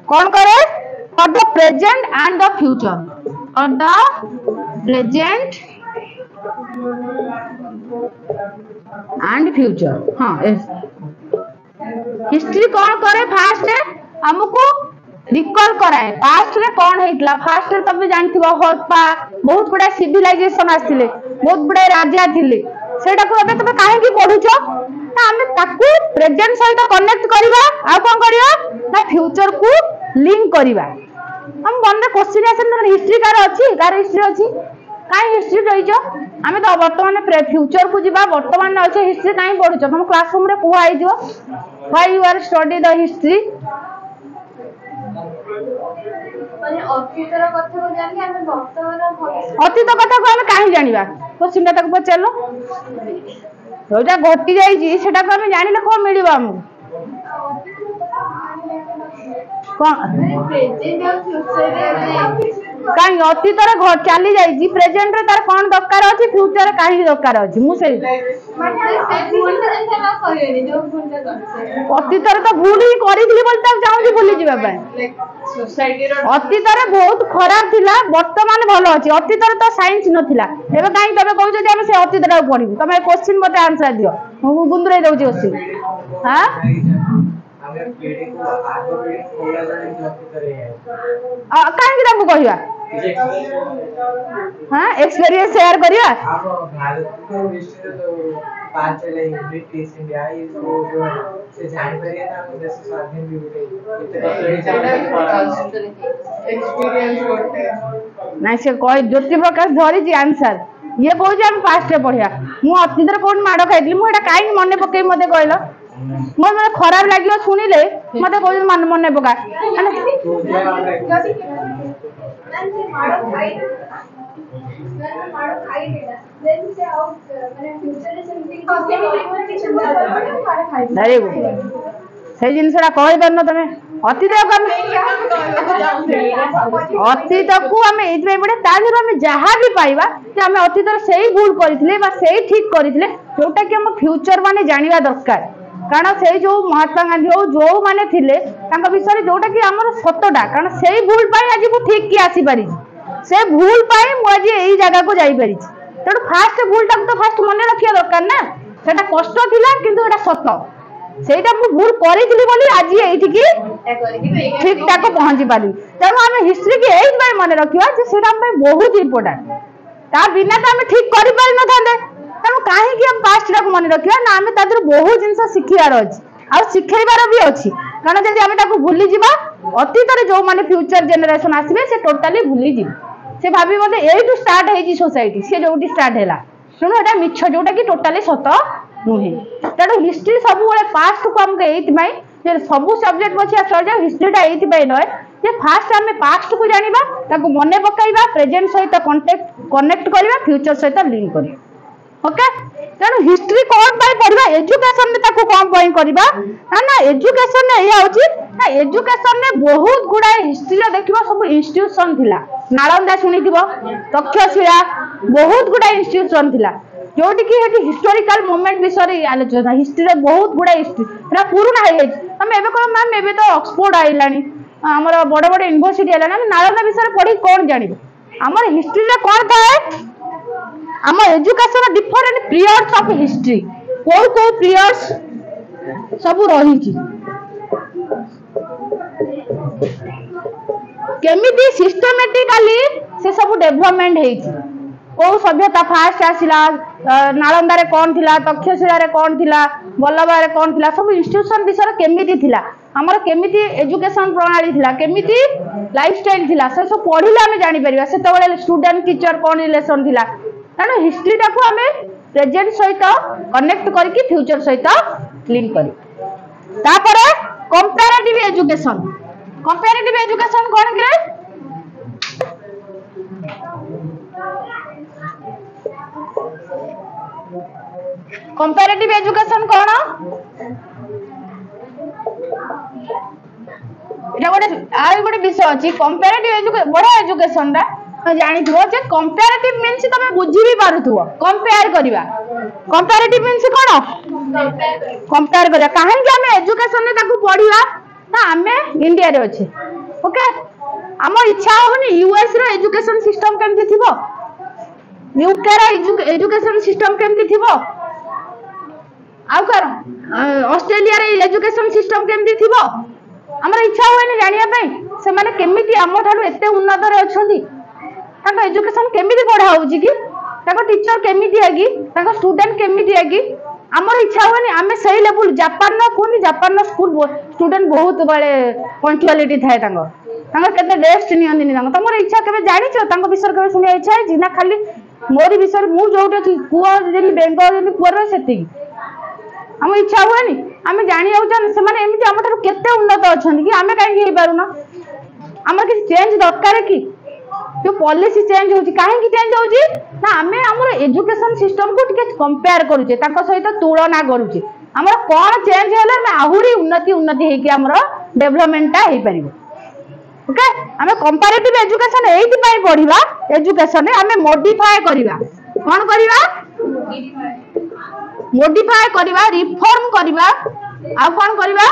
कौन करे for the present and the future और द प्रेजेंट एंड फ्यूचर हाँ हिस्ट्री कौन करे फास्ट हमको रिकॉल कराए पास्ट रे कौन हेतला फास्ट रे तबे जानथिबो हरप्पा बहुत बड़ा सिविलाइजेशन आस्थिले बहुत बड़ा राजा थिले सेटा को अबे तबे काहे की पढुछो ना हम ताकू प्रेजेंट सहित कनेक्ट करबा आ कोन करबा ना फ्यूचर को लिंक करबा हम बंदे क्वेश्चन आसन हिस्ट्री कार अछि कार हिस्ट्री अछि काई हिस्ट्री रहिजो आमे तो वर्तमान फ्यूचर को जीवा वर्तमान अछि हिस्ट्री काई पढुछो हम क्लासरूम रे कुआ आइ दियो why you are study the history माने अतीतर कथा को जानि हम वर्तमान अतीत कथा को हम काहे जानिबा क्वेश्चन तक पचारलो जोटा घटी जाई जी सेटा को हम जानिले को मिलिबो हमहु कोन प्रेजेंट और फ्यूचर रे काई अतीतर घर चली जाई जी प्रेजेंट रे तार कोन दरकार अछि फ्यूचर रे काहे दरकार अछि मु से माने से भूल से ना करियो जो भूल करछे अतीतर तो भूल ही करितली बोल तक चाहू भूली जीवा पे सोसाइटी रो अतीतर बहुत खराब थिला वर्तमान भलो अछि अतीतर तो साइंस नथिला एबे काई तबे कहू जे हम से अतीतर पढिबू तमे क्वेश्चन मते आंसर दियो मु गुंदरे दउची क्वेश्चन हां हमें पीढ़ी को आगे पीढ़ी कोला जाने की अतीतर है काहे कि ताकू कहिबा हां एक्सपीरियंस शेयर करिया आप भारत को हिस्ट्री तो पांच चले ब्रिटिश इंडिया ये जो से जान परिए ना हम देश स्वाधीन भी हुए एक्सपीरियंस करते ना से कोई ज्योति प्रकाश धरी जी आंसर ये कहू जे हम पास्ट रे पढिया मु अतीतर कोन माडो खाइतली मु एटा काई मने पकई मते कहलो मोर मने खराब लागियो सुनिले मते कहू मन मने पका अरे से जिनसरा कहि परनो तमे अतीत को अतीत को हम एइतबे बडे ताजर हम जहां भी पाइबा जे हम अतीत सेही भूल करितले बा सेही ठीक करितले जोटा कि हम फ्यूचर माने जानिबा दरकार कारण से जो महात्मा गांधी हो जो माने थिले तांका विषय जोटा कि हमर सतटा कारण सेही भूल पाई आज मु ठीक की आसी पारी से भूल पाई मु आज एई जगह को जाई पारी तेणु फास्ट भूलटा तो फास्ट मन रखिया दरकार ना सेटा कष्ट थिला किंतु एटा सत सेटा मु भूल करितली बोली आज एठी की ठीक ठाक पहुंची पाली तेणु हम हिस्ट्री की एई बाय मन रखिया जे सेटा हम बहुत इंपोर्टेंट ता बिना तो हम ठीक करि पारि न थांदे तेणु काहे कि हम पास्ट टा को मन रखिया ना हम तादर बहुत जिंस सिखियार अछि आ सिखेबार भी अछि कारण जदि हम ताको भूली जिबा अतीत रे जो माने फ्यूचर जनरेशन आसीबे से टोटली भूली जिबे से भाभी मते एइटू स्टार्ट हेजी सोसाइटी से जोटी स्टार्ट हैला सुनो एटा मिछ जोटा कि टोटली सत नुहे तेणु हिस्ट्री सब बेले पास्ट को हमके एइति माई जे सब सब्जेक्ट बचिया चल जाओ हिस्ट्रीटा एइति माई नय जे फास्ट हम पास्ट को जानिबा ताको मने पकाइबा प्रेजेंट सहित कनेक्ट करबा फ्यूचर सहित लिंक करबा ओके तेणु हिस्ट्री कौन पाई पढ़िबा एजुकेशन में ताको कौन पाई करबा ना एजुकेशन ने या होची ना एजुकेशन ने बहुत गुडा हिस्ट्री ला देखिबा सब इंस्टीट्यूशन थिला नालंदा सुनिथिबो तक्षशिला बहुत गुडा इंस्टीट्यूशन थिला जोटी कि हेटी हिस्टोरिकल मोमेंट विषय आलोचना हिस्ट्री रे बहुत गुडा हिस्ट्री एरा पुराना है हम एबे को मैम एबे तो ऑक्सफोर्ड आइलानी हमर बड़ बड़ यूनिवर्सिटी आइलानी हम नालंदा विषय पढ़ी कौन जानिबो हमर हिस्ट्री रे कौन थाए हमर education different periods of history को पीरियड्स सब रही छी केमिति सिस्टमैटिकली से सब डेवलपमेंट हेई छी को सभ्यता फास्ट आसिला नालंदा रे कौन थिला तक्षशिला रे कौन थिला बल्लभा रे कौन थिला सब इंस्टीट्यूशन विषय केमिति थिला हमर केमिति एजुकेशन प्रणाली थिला केमिति लाइफस्टाइल थिला से सब पढिले हम जानि परिबा से तबले स्टूडेंट टीचर कौन रिलेशन थिला तेणु हिस्ट्री टाक आम प्रेजेंट सहित कनेक्ट करके फ्यूचर सहित लिंक करी कंपैरेटिव एजुकेशन कौन करे कंपैरेटिव एजुकेशन कौन एटा गोटे विषय अछि कंपैरेटिव एजुकेशन बड़ा एजुकेशन रा जानिथो जे कंपैरेटिव मींस तमे बुझी भी पारुथो कंपेयर करबा कंपैरेटिव मींस कोन कंपेयर करबा काहे कि हम एजुकेशन ने ताकू पढिबा ना हमें इंडिया रे अछि ओके हमर इच्छा होनी यूएस रो एजुकेशन सिस्टम केमति थिबो यूके रो एजुकेशन सिस्टम केमति थिबो आउ कर ऑस्ट्रेलिया रे एजुकेशन सिस्टम केमती थिबो हमर इच्छा होएनी जानिया पई से माने केमिति हम ठाडू एते उन्नत रे अछंती ताको एजुकेशन केमिति पढ़ा होउची की ताको टीचर केमिति आगी ताको स्टूडेंट केमिति आगी हमर इच्छा होएनी आमे सही लेवल जापान न कोनी जापान न स्कूल स्टूडेंट बहुत बड़े पंक्चुअलिटी थाए ताको ताको केते रेस्ट नियंदी नि ताको तमर इच्छा केबे जानिछो ताको विषय केबे सुनिया इच्छा है जिना खाली मोरी विषय मु जोटे कुआ जेनी बेंगल जेनी कुआ रे सेती हम इच्छा हुएनी आमे जानि आउछन से माने एमिति हम ठारू केते उन्नत अछन कि आमे काहे हे पारुना हमर कि चेंज दरकार कि जो पॉलिसी चेंज होची काहे कि चेंज होची ना आमे हमर एजुकेशन सिस्टम को टिके कंपेयर करूचे ताको सहित तुलना करूचे हमर कोन चेंज होला ना आहुरी उन्नति हे कि हमर डेवलपमेंट ता हे परिबो ओके हमें कंपैरेटिव एजुकेशन एइति पई पढिबा एजुकेशन ने हमें मॉडिफाई करिबा कोन करिबा मॉडिफाई करिबा रिफॉर्म करिबा आ कोन करिबा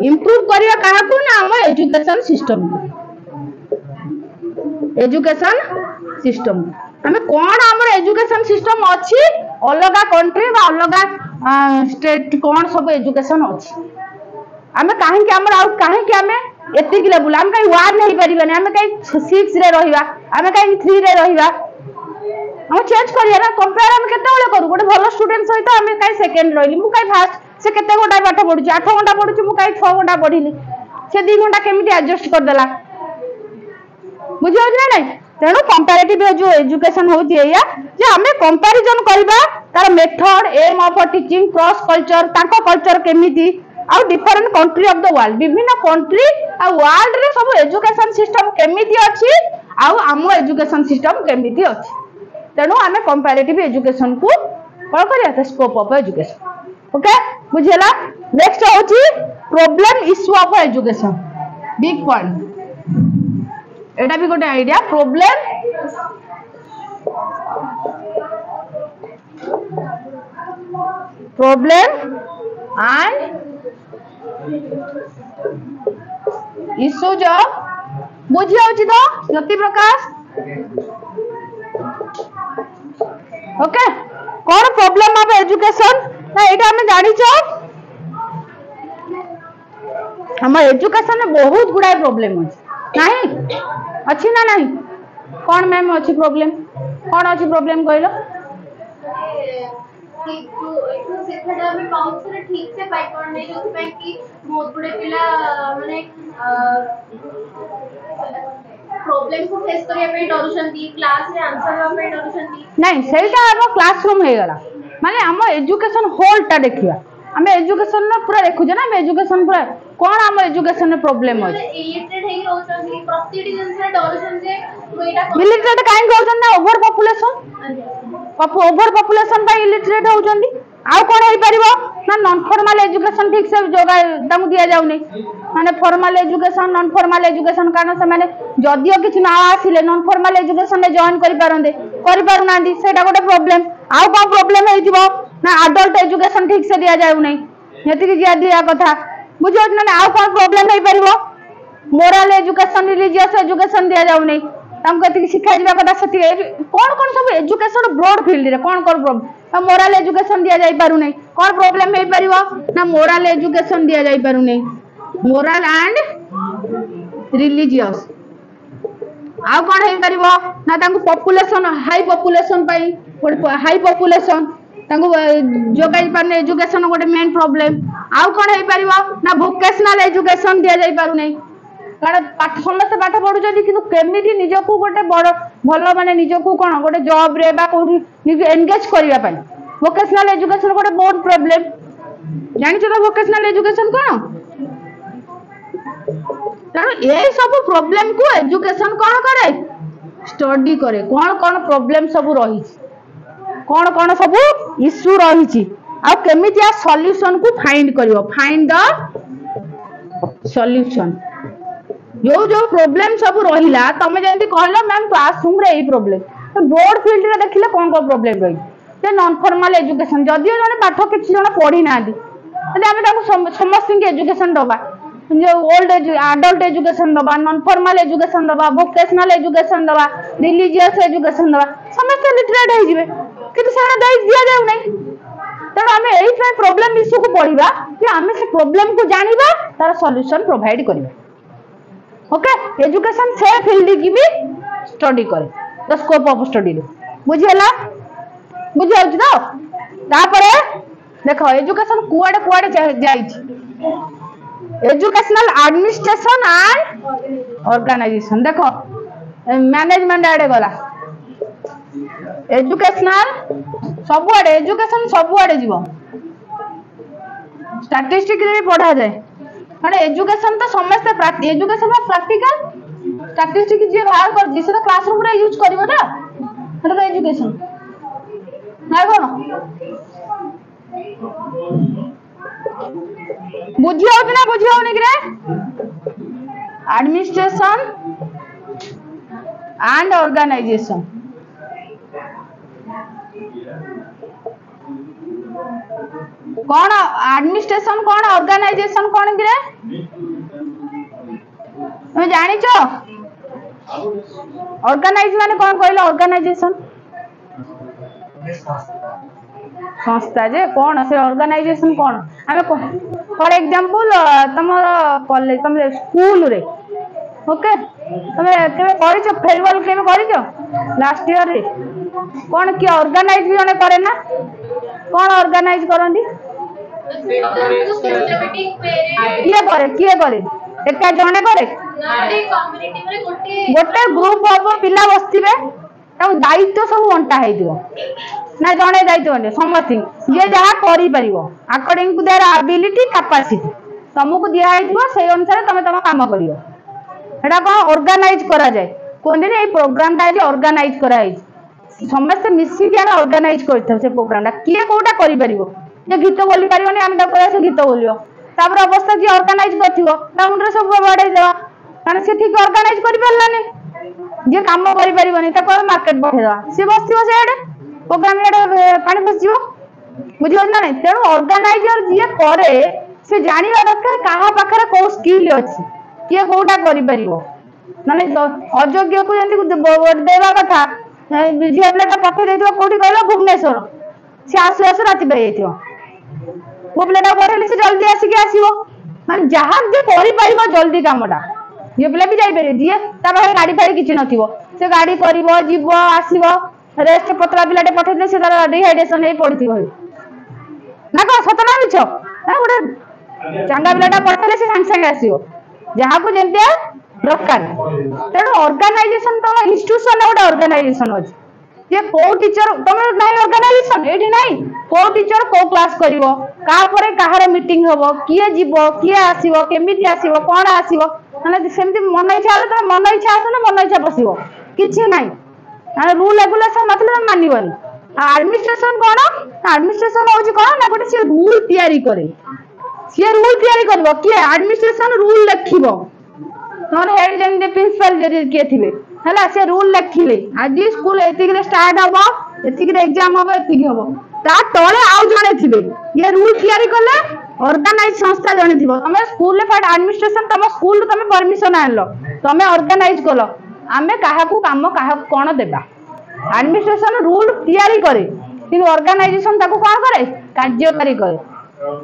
इंप्रूव करिबा काहाकू ना हम एजुकेशन सिस्टम हमें कौन हमर एजुकेशन सिस्टम अछि अलगा कंट्री बा अलगा स्टेट कौन सब एजुकेशन अछि हमें काहे कि हमर आउ काहे कि हमें एति कि लेवल हम काहे 1 नहीं परिबा हमें काहे 6 रे रहिबा हमें काहे 3 रे रहिबा हम चेंज करिया ना कंपेयर हम केते बेले करू गोटे भलो स्टूडेंट सहित हमें काहे सेकंड रहिली मु काहे फर्स्ट से केते घंटा पाठ पढुची 8 घंटा पढुची मु काहे 6 घंटा पढिली से 2 घंटा केमिति एडजस्ट कर देला बुझियो ना नहीं तेणु कंपैरेटिव जो एजुकेशन होती है जे हमें कंपैरिजन करबा तार method um of teaching cross culture ताको कल्चर केमिति आ different country of the world विभिन्न कंट्री आ वर्ल्ड रे सब एजुकेशन सिस्टम केमिति अछि आ हम एजुकेशन सिस्टम केमिति अछि तेणु हमें कंपैरेटिव एजुकेशन को कोन करिया स्कोप ऑफ एजुकेशन ओके बुझेला नेक्स्ट होची problem issue of education big point एटा भी गोटे आइडिया प्रॉब्लम एंड इश्यूज बुझी होची तो ज्योति प्रकाश ओके कौन प्रॉब्लम ऑफ एजुकेशन ना एटा हमें जानी छो हम एजुकेशन में बहुत गुडा प्रॉब्लम अछि नहीं अच्छी ना नहीं कौन मैम अच्छी प्रॉब्लम कौन अच्छी प्रॉब्लम कहलो ठीक से पाई पड़ने जो कि बहुत बड़े पिला माने प्रॉब्लम को फेस करिया पे डरुछंती क्लास रे आंसर देबा पे डरुछंती नहीं सेटा हम क्लासरूम हे गला माने हम एजुकेशन होल टा देखिया हम एजुकेशन न पूरा देखु जे ना हम एजुकेशन पूरा कोन हम एजुकेशन में प्रॉब्लम अछि इलिटरेट हे रहउछंती प्रतिटी जिंस रे डरुछन जे एटा इलिटरेट काहे कहउछन ना ओवर पॉपुलेशन पर इलिटरेट होउछंती आ कोन हे परिबो ना नॉन फॉर्मल एजुकेशन ठीक से जोगा दमु दिया जाउ नै माने formal education non formal education कारण से माने जदियो किछ ना आसिले नॉन फॉर्मल एजुकेशन में जॉइन करि पारु नांदी सेटा गोटे प्रॉब्लम आ कोन प्रॉब्लम हे जिवो ना एडल्ट एजुकेशन ठीक से दिया जाउ नै यति कि दिया कथा बुझो ना आ कोन प्रॉब्लम हे परिबो मोरल एजुकेशन रिलीजियस एजुकेशन दिया जाउ नै हमको एति शिक्षा दिबा कथा सती कोन सब एजुकेशन ब्रॉड फील्ड रे कोन प्रॉब्लम मोरल एजुकेशन दिया जाई पारु नै कोन प्रॉब्लम हे परिबो ना मोरल एजुकेशन दिया जाई पारु नै मोरल एंड रिलीजियस आ कोन हे परिबो ना तांको पॉपुलेशन हाई पॉपुलेशन पई हाई पॉपुलेशन तांको जोगाई पारने एजुकेशन गोटे मेन प्रॉब्लम आ कोन हे परिबो ना वोकेशनल एजुकेशन दिया जाई पारु नै कारण पाठ समस्त पाठ पढुछथि किंतु केमिति निजको गोटे बड़ भलो माने निजको कोन गोटे जॉब रे बा कोठी निजे एंगेज करिया पई वोकेशनल एजुकेशन गोटे बहुत प्रॉब्लम जानि छ तो वोकेशनल एजुकेशन कोन कारण ए सब प्रॉब्लम को एजुकेशन कोन करे स्टडी करे कोन प्रॉब्लम सब रही कोन सब इश्यू रही आ केमिति आ सॉल्यूशन को फाइंड करियो फाइंड द सॉल्यूशन जो प्रॉब्लम सब रहिला तमे जेंति कहला मैम क्लासरूम रे ए प्रॉब्लम तो बोर्ड फील्ड रे देखिले कोन प्रॉब्लम रही जे नॉन फॉर्मल एजुकेशन जदियो जने पाठ किछि जने पढी नांदी तले हमें ताको समस्त के एजुकेशन दबा जो ओल्ड अडल्ट एजुकेशन दबा नॉन फॉर्मल एजुकेशन दबा वोकेशनल एजुकेशन दबा रिलीजियस एजुकेशन दबा समस्त लिटरेट हो जिवे किंतु सेना दे दिया जाउ नै तेणु आम यही प्रोब्लेम इश्यू को पढ़ा कि आम से प्रोब्लेम को जानिबा तार सॉल्यूशन प्रोवाइड करबा ओके एजुकेशन से फील्ड की भी स्टडी करे द स्कोप ऑफ स्टडी बुझिला बुझि आउछ तो तापरे देखो एजुकेशन कुआडे कुआडे जाइछ एजुकेशनल एडमिनिस्ट्रेशन एंड ऑर्गेनाइजेशन देखो मैनेजमेंट आड़े गला एजुकेशनल सब आड़े एजुकेशन सब आड़े जीव स्टैटिस्टिक रे पढ़ा जाए माने एजुकेशन तो समस्त एजुकेशन में प्रैक्टिकल स्टैटिस्टिक जे बाहर कर दिस तो क्लासरूम रे यूज करबो ना एटा तो एजुकेशन ना कोन बुझी हो ना बुझी हो निकरे एडमिनिस्ट्रेशन एंड ऑर्गेनाइजेशन कौन एडमिनिस्ट्रेशन कौन ऑर्गेनाइजेशन कौन किरे तुम जानी छो ऑर्गेनाइज माने कौन कहले ऑर्गेनाइजेशन संस्था जे कौन से ऑर्गेनाइजेशन कौन आमे फॉर एग्जांपल तमर कॉलेज तुम स्कूल रे ओके तुम केबे करिछो फेयरवेल केबे करिछो लास्ट ईयर रे कौन कि ऑर्गेनाइज भी जने करे ना कौन ऑर्गेनाइज करंदी किए करे एका जने करे गोटे ग्रुप ऑफ पिला बसथिबे दायित्व सब बंटा हो ना जड़े दायित्व समथिंग जे जहाँ करियो according to their ability capacity तुमको दिखाई से अनुसार तुम तुम काम करियो एटा कौन ऑर्गेनाइज करा जाए कहते हैं प्रोग्राम टा ऑर्गेनाइज करा समस्त मिसिक आम ऑर्गेनाइज कर से प्रोग्राम किए कोटा करि परिबो जे गीत बोली पारिबनी आम कहया से गीत बोलियो तापर अवस्था जी ऑर्गेनाइज करथिबो ता मुंडरे सब बढ़ाई देबा कारण से ठीक ऑर्गेनाइज करि परलानी जे काम करि परिबनी ता को मार्केट बढ़ेवा से बसथिबो से एडे प्रोग्राम एडे पानी बसजिवो बुझियो ना नहीं तेणु ऑर्गेनाइजर जे करे से जानिबा दरकार काहा पाखरे को स्किल अछि किए कोटा करि परिबो माने अयोग्य को जंती देवा कथा झिया पिलाटा पठे देथिबो कोठी कहलो भुवनेश्वर से आसु आसु राति पे जाइथिबो वो पिलाटा पठेले से जल्दी आसिके आसीबो माने जहां जे करि परिबो जल्दी कामटा ये पिला भी जाई पारे जे ता पाखे गाड़ी फाड़ी किछि नथिबो से गाड़ी करिवो जीवो आसीबो रेस्ट पतला पिलाटे पठेले से तार डिहाइड्रेशन हे पड़थिबो ना को सतना बिछ ना गोटे चांगा पिलाटा पठेले से संग संग आसीबो जहां को जेंते दरकार तेणु ऑर्गेनाइजेशन तो इंस्टीट्यूशन गोटे ऑर्गेनाइजेशन अछि जे को टीचर तुम नहीं ऑर्गेनाइजेशन एठी नहीं को टीचर को क्लास करिवो का परे काहारे मीटिंग होबो किए जीवो किए आसीबो केमिति आसीबो कोन आसीबो माने सेमति मन इच्छा आले तो मन इच्छा आसो ना मन इच्छा बसिबो किछि नाही माने रूल रेगुलेशन मतलब मानिबनी एडमिनिस्ट्रेशन कोन एडमिनिस्ट्रेशन होजी कोन ना गोटे से रूल तयारी करे से रूल तयारी करबो किए एडमिनिस्ट्रेशन रूल लिखिबो तोर हेड जेन प्रिंसिपल जे के थिबे हला से रूल लिखिले आज स्कूल एतिक स्टार्ट हबो एतिक एग्जाम हबो एतिक हबो ता तळे आउ जणे थिबे ये रूल तयारी करले ऑर्गेनाइज संस्था जणे थिबो तमे स्कूल ले फाड एडमिनिस्ट्रेशन तम स्कूल तमे परमिशन आनलो तमे ऑर्गेनाइज कलो आमे काहा को काम काहा कोन देबा एडमिनिस्ट्रेशन रूल तयारी करे कि ऑर्गेनाइजेशन ताको कोन करे कार्यकारी करे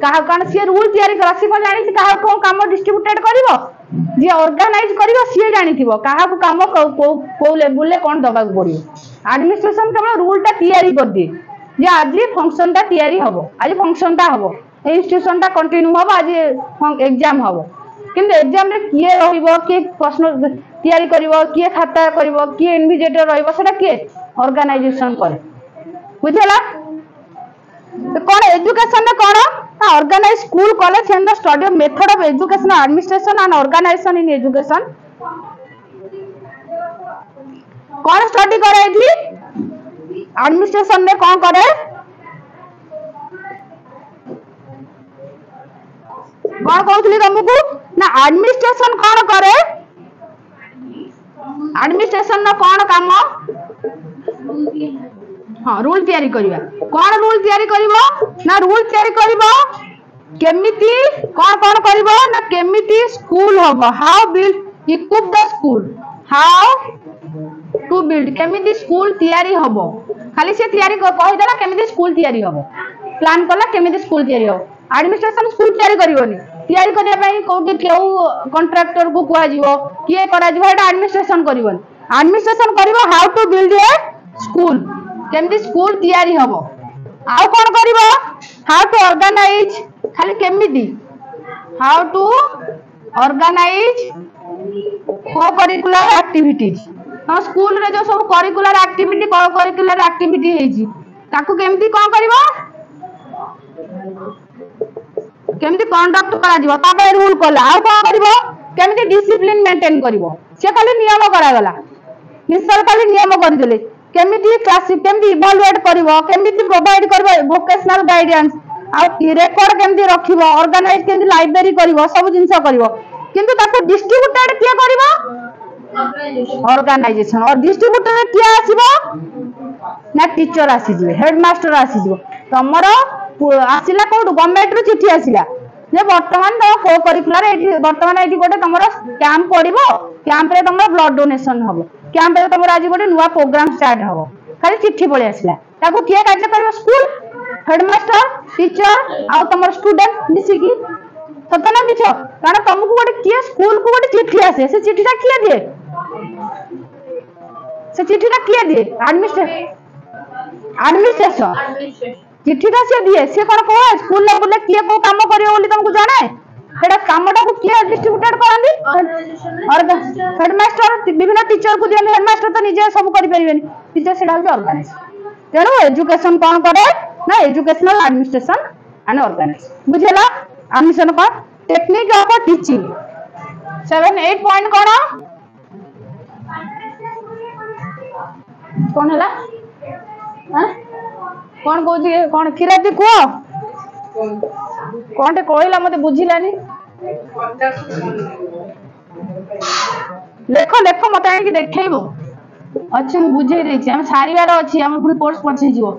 काहा कोन से रूल तयारी करा से कोन जानि काहा को काम डिस्ट्रीब्यूटेड करिवो जे ऑर्गेनाइज करिवो से जानि थिबो काहा को काम को लेवल ले कोन दबा पड़ियो एडमिनिस्ट्रेशन केवल रूल ता तयारी कर दे जे आज फंक्शन ता तयारी हबो आज फंक्शन ता हबो इंस्टीट्यूशन ता कंटिन्यू हबो आज एग्जाम हबो किंतु एग्जाम रे किए रहइबो के प्रश्न तयारी करिवो किए खाता करिवो किए इन्विजिलेटर रहइबो सेटा के ऑर्गेनाइजेशन करे बुझला तो कौन एजुकेशन ने कौन organise school college and the study of method of education administration and organisation in education कौन स्टडी करे थी एडमिनिस्ट्रेशन ने कौन करे कौन कहउथली तुमको ना एडमिनिस्ट्रेशन कौन करे एडमिनिस्ट्रेशन ना कौन काम हाँ रूल तैयारी करिबा कौन रूल तैयारी करिवो ना रूल तैयारी करिवो केमिति कौन करिवो ना केमिति स्कूल होबो how build equip the school how to build केमिति स्कूल तैयारी होबो खाली से तैयारी कहि देला केमिति स्कूल तैयारी होबो प्लान कला केमिति स्कूल तैयारी हो एडमिनिस्ट्रेशन स्कूल तैयारी करिवोनी तैयारी करिया पई कोठी केउ कॉन्ट्रैक्टर को कुआ जीवो किए करा जीवो एटा एडमिनिस्ट्रेशन करिवोनी एडमिनिस्ट्रेशन करिवो how to build a school केमिति स्कूल तैयारी होबो आउ कोन करिवो हाउ टू ऑर्गेनाइज खाली केमिति how to organize co-curricular activities हम स्कूल रे जो सब करिकुलर एक्टिविटी को-करिकुलर एक्टिविटी हेजी ताकू केमिति कोन करिवो केमिति कंडक्ट करा जीवो तापे रूल कला आ कोन करिवो केमिति डिसिप्लिन मेंटेन करिवो से खाली नियम करा गला निश्चय खाली नियम कर देले केमिति क्लास केमिति इवैल्यूएट करिवो केमिति प्रोवाइड करबो वोकेशनल गाइडेंस आ रेकॉर्ड केमिति रखिवो ऑर्गेनाइज केमिति लाइब्रेरी करिवो सब जिंस करिवो किंतु ताको डिस्ट्रीब्यूटेड किया करिवो ऑर्गेनाइजेशन और डिस्ट्रीब्यूटर किया आसीबो ना टीचर आसी जिवे हेडमास्टर आसी जिवो तमरो आसिला कोड गवर्नमेंट रो चिठी आसिला जे वर्तमान तो को करिकुलर एठी वर्तमान एठी गोटे तमरो कैंप पड़िबो कैंप रे तमरो ब्लड डोनेशन हबो कैंप रे तमरो आज गोटे नुवा प्रोग्राम स्टार्ट हबो खाली चिठी पळे आसिला ताको किया कार्य करबो स्कूल हेडमास्टर टीचर आ तमरो स्टूडेंट मिसी की सतना किछ कारण तुमको गोटे किए स्कूल को गोटे चिठी आसे से चिठीटा किए दिए से चिठीटा किए दिए एडमिनिस्ट्रेशन चिठीटा से दिए से कोन को स्कूल लेवल किए को काम करियो बोली तुमको जाने एटा कामटा को किए डिस्ट्रीब्यूटेड करंदी और हेडमास्टर विभिन्न टीचर को दिए हेडमास्टर तो निजे सब करि परिबेनी टीचर सेडा हो ऑर्गेनाइज तेनो एजुकेशन कोन करे ना एजुकेशनल एडमिनिस्ट्रेशन एंड ऑर्गेनाइज बुझेला एडमिशन को टेक्निक ऑफ टीचिंग 7-8 पॉइंट कोन हला हां कोन कहू कोन खिराती को कोन टे कहला मते बुझिलानी देखो देखो मते आके देखैबो अच्छा मु बुझे दै छी हम सारीवार अछि हम पूरी कोर्स पछे जीवो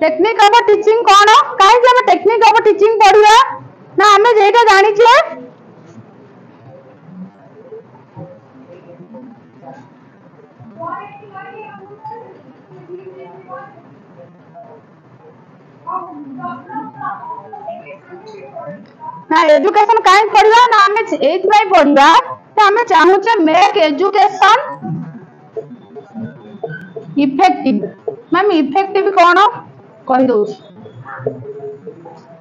टेक्निक ऑफ टीचिंग कोन काहे कि हम टेक्निक ऑफ टीचिंग पढिया ना हमें जेटा जानि छी ना एजुकेशन काहे पढिया ना हमें एज बाय पढिया तो हमें चाहू छे make education effective ma'am effective कोन कहि दो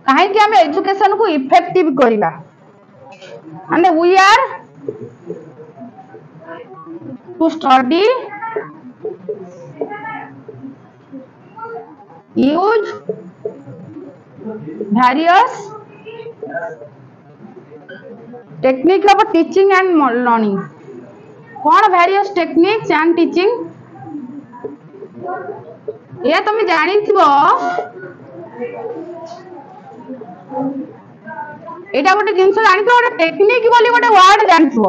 काहे कि हमें एजुकेशन को इफेक्टिव करिला and we are to study use various technique of teaching and learning कौन various techniques and teaching ये तुम जानी थी एटा गोटे जिंस जानी थो गोटे टेक्निक बोली गोटे वर्ड जानी थो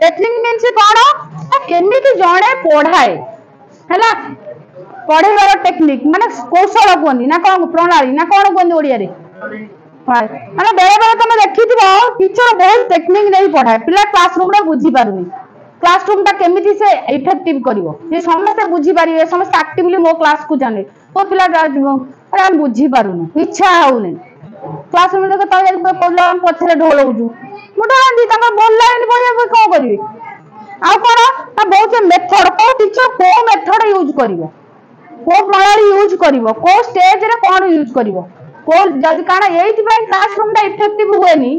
टेक्निक मींस कोन केमिति जणे पढाए हैला पढ़ेबार टेक्निक माने कौशल कोनी ना कोन प्रणाली ना कोन कोन ओडिया रे माने बेले बेले तुम देखिथिबो टीचर बहुत टेक्निक नहीं पढ़ाए पिला क्लासरूम रे बुझी पारुनी क्लासरूम ता केमिति से इफेक्टिव करिवो जे समस्त बुझी पारिबे समस्त एक्टिवली मो क्लास को जाने तो पिला अरे हम बुझी पारुनी इच्छा होउनी क्लासरूम रे तो प्रॉब्लम पछरे ढोलउजु मुडा आंदी तंगा बोलला नि पढ़िया को करिवे आ कोन ना बहुत मेथड को टीचर को मेथड यूज करिवो को प्रणाली यूज करिवो को स्टेज रे कोन यूज करिवो को जदी काना एइति पय क्लासरूम ता इफेक्टिव होएनी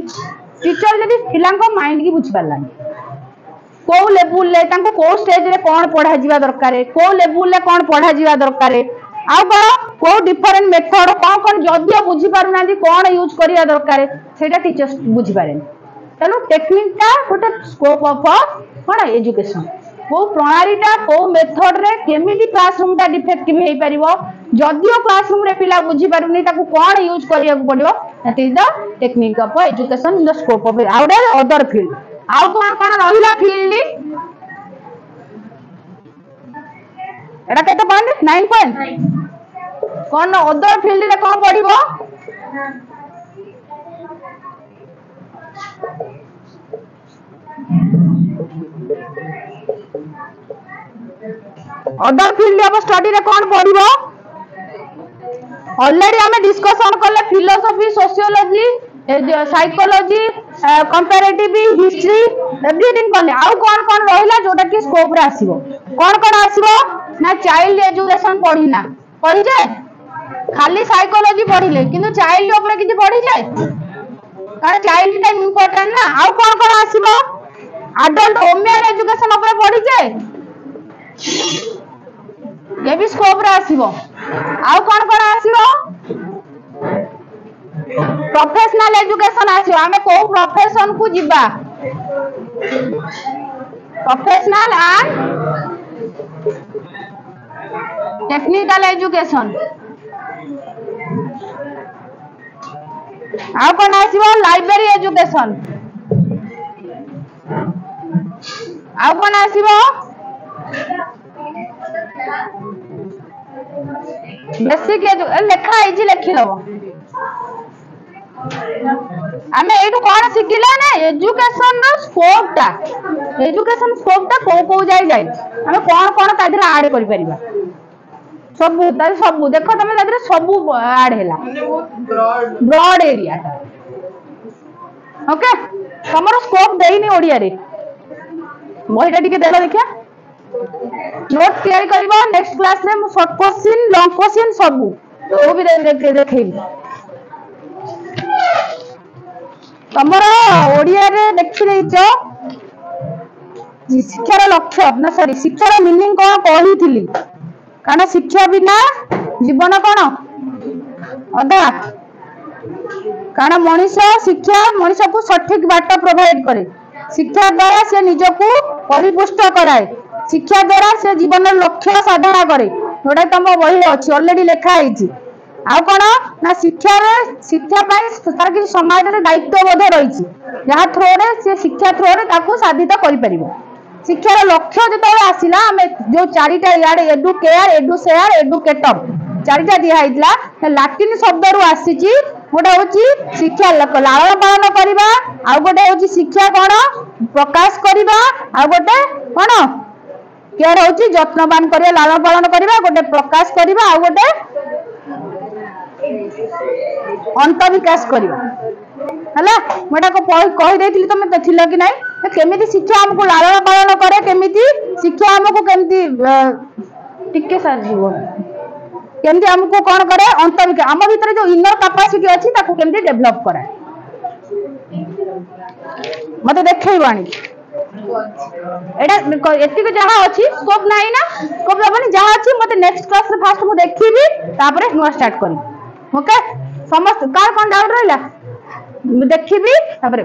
टीचर जदी पिलांको माइंड की बुझ पालानी को लेवल ले तांको को स्टेज रे कोन पढा जीवा दरकारे को लेवल ले कोन पढा जीवा दरकारे आ को डिफरेंट मेथड कोन जदी बुझी पारु नांदी कोन यूज करिया दरकारे सेटा टीचर्स बुझी पारेन तनो टेक्निक ता गोटे स्कोप ऑफ कोन एजुकेशन को प्रणालीटा को मेथड रे केमिति क्लासरूम ता डिफेक्टिव हेई परिबो जदियो क्लासरूम रे पिला बुझी पारुनी ताको कोन यूज करिया पड़िबो that is the technique of education in the scope of out other field आउ कोन रहिला फील्ड एटा केते पॉइंट 9 पॉइंट कोन अदर फील्ड रे कोन पड़िबो अदर फील्ड ऑफ स्टडी रे कौन पढ़िबो ऑलरेडी हमें डिस्कशन करले philosophy sociology psychology comparative history everything करले आउ कौन रहिला जोटा कि स्कोप रे आसीबो कौन आसीबो ना चाइल्ड एजुकेशन पढ़िना पढ़ी जाए खाली साइकोलॉजी पढ़िले किंतु चाइल्ड ऊपर किछि पढ़ी जाए कारण चाइल्ड टाइम इंपोर्टेंट ना आउ कौन आसीबो एडल्ट वुमेन एजुकेशन ऊपर पढ़ी जाए ये भी स्कोप रे आसीबो आउ कौन आसीबो प्रोफेशनल एजुकेशन आसीबो हमें को प्रोफेशन को जिबा प्रोफेशनल एंड टेक्निकल एजुकेशन आउ कौन आसीबो लाइब्रेरी एजुकेशन आउ कौन आसीबो बेसिक लेखा है लिखी दब आम ये कौन शिखला ना एजुकेशन स्कोप टा को जाए जाए आम कौन कौन तादेह आड कर सब देख तुम तादेह सब आड है ब्रॉड एरिया ओके तुम स्कोप देनी ओडिया रे बहीटा टिके देख देखिया नोट तैयारी करबा नेक्स्ट क्लास रे मु शॉर्ट क्वेश्चन लॉन्ग क्वेश्चन सब तो भी देखैली तमरा ओडिया रे देखि देइछो शिक्षार लक्ष्य ना सॉरी शिक्षार मीनिंग कोन कहिथिली कारण शिक्षा बिना जीवन कोन अधा कारण मनुष्य शिक्षा मनुष्य को सठिक बाट प्रोवाइड करे शिक्षा द्वारा से निजको परिपुष्ट कराए शिक्षा द्वारा से जीवन लक्ष्य साधना करे जोटा तुम बही अच्छी ऑलरेडी लिखा है आउ कौन ना शिक्षा तार किसी समाज में दायित्वबोध रही जहाँ थ्रो रे से शिक्षा थ्रो रे ताकू साधित कर शिक्षार लक्ष्य जो आसला आम जो चारिटा यार एडुकेयर एडुसेयर एडुकेटर चारिटा दिखाई लाटिन शब्द रू आसी गोटे हूँ शिक्षा लालन पालन करवा आउ गोटे हूँ शिक्षा कौन प्रकाश करवा आउ गोटे कौन केयर हूँ जत्नवान कर लालन पालन करवा गोटे प्रकाश करवा आउ गोटे अंत विकास करवा है मुझे कहीदे तुम थिल कि ना केमी शिक्षा आमको लालन पालन करे केमी शिक्षा आमको केमी टिके सार केमती हमको कौन करे अंत विकास आम भीतर जो इनर कैपेसिटी अच्छी ताको केमती डेवलप कराए मत देखैबानी एटा एतिक जहाँ अच्छी स्कोप नहीं ना स्कोप हेनी जहाँ अच्छी मत नेक्स्ट क्लास रे फास्ट मु देखिबी तापर नुआ स्टार्ट करी ओके समस्त कार कौन डाउट रहिला देखिबी तापर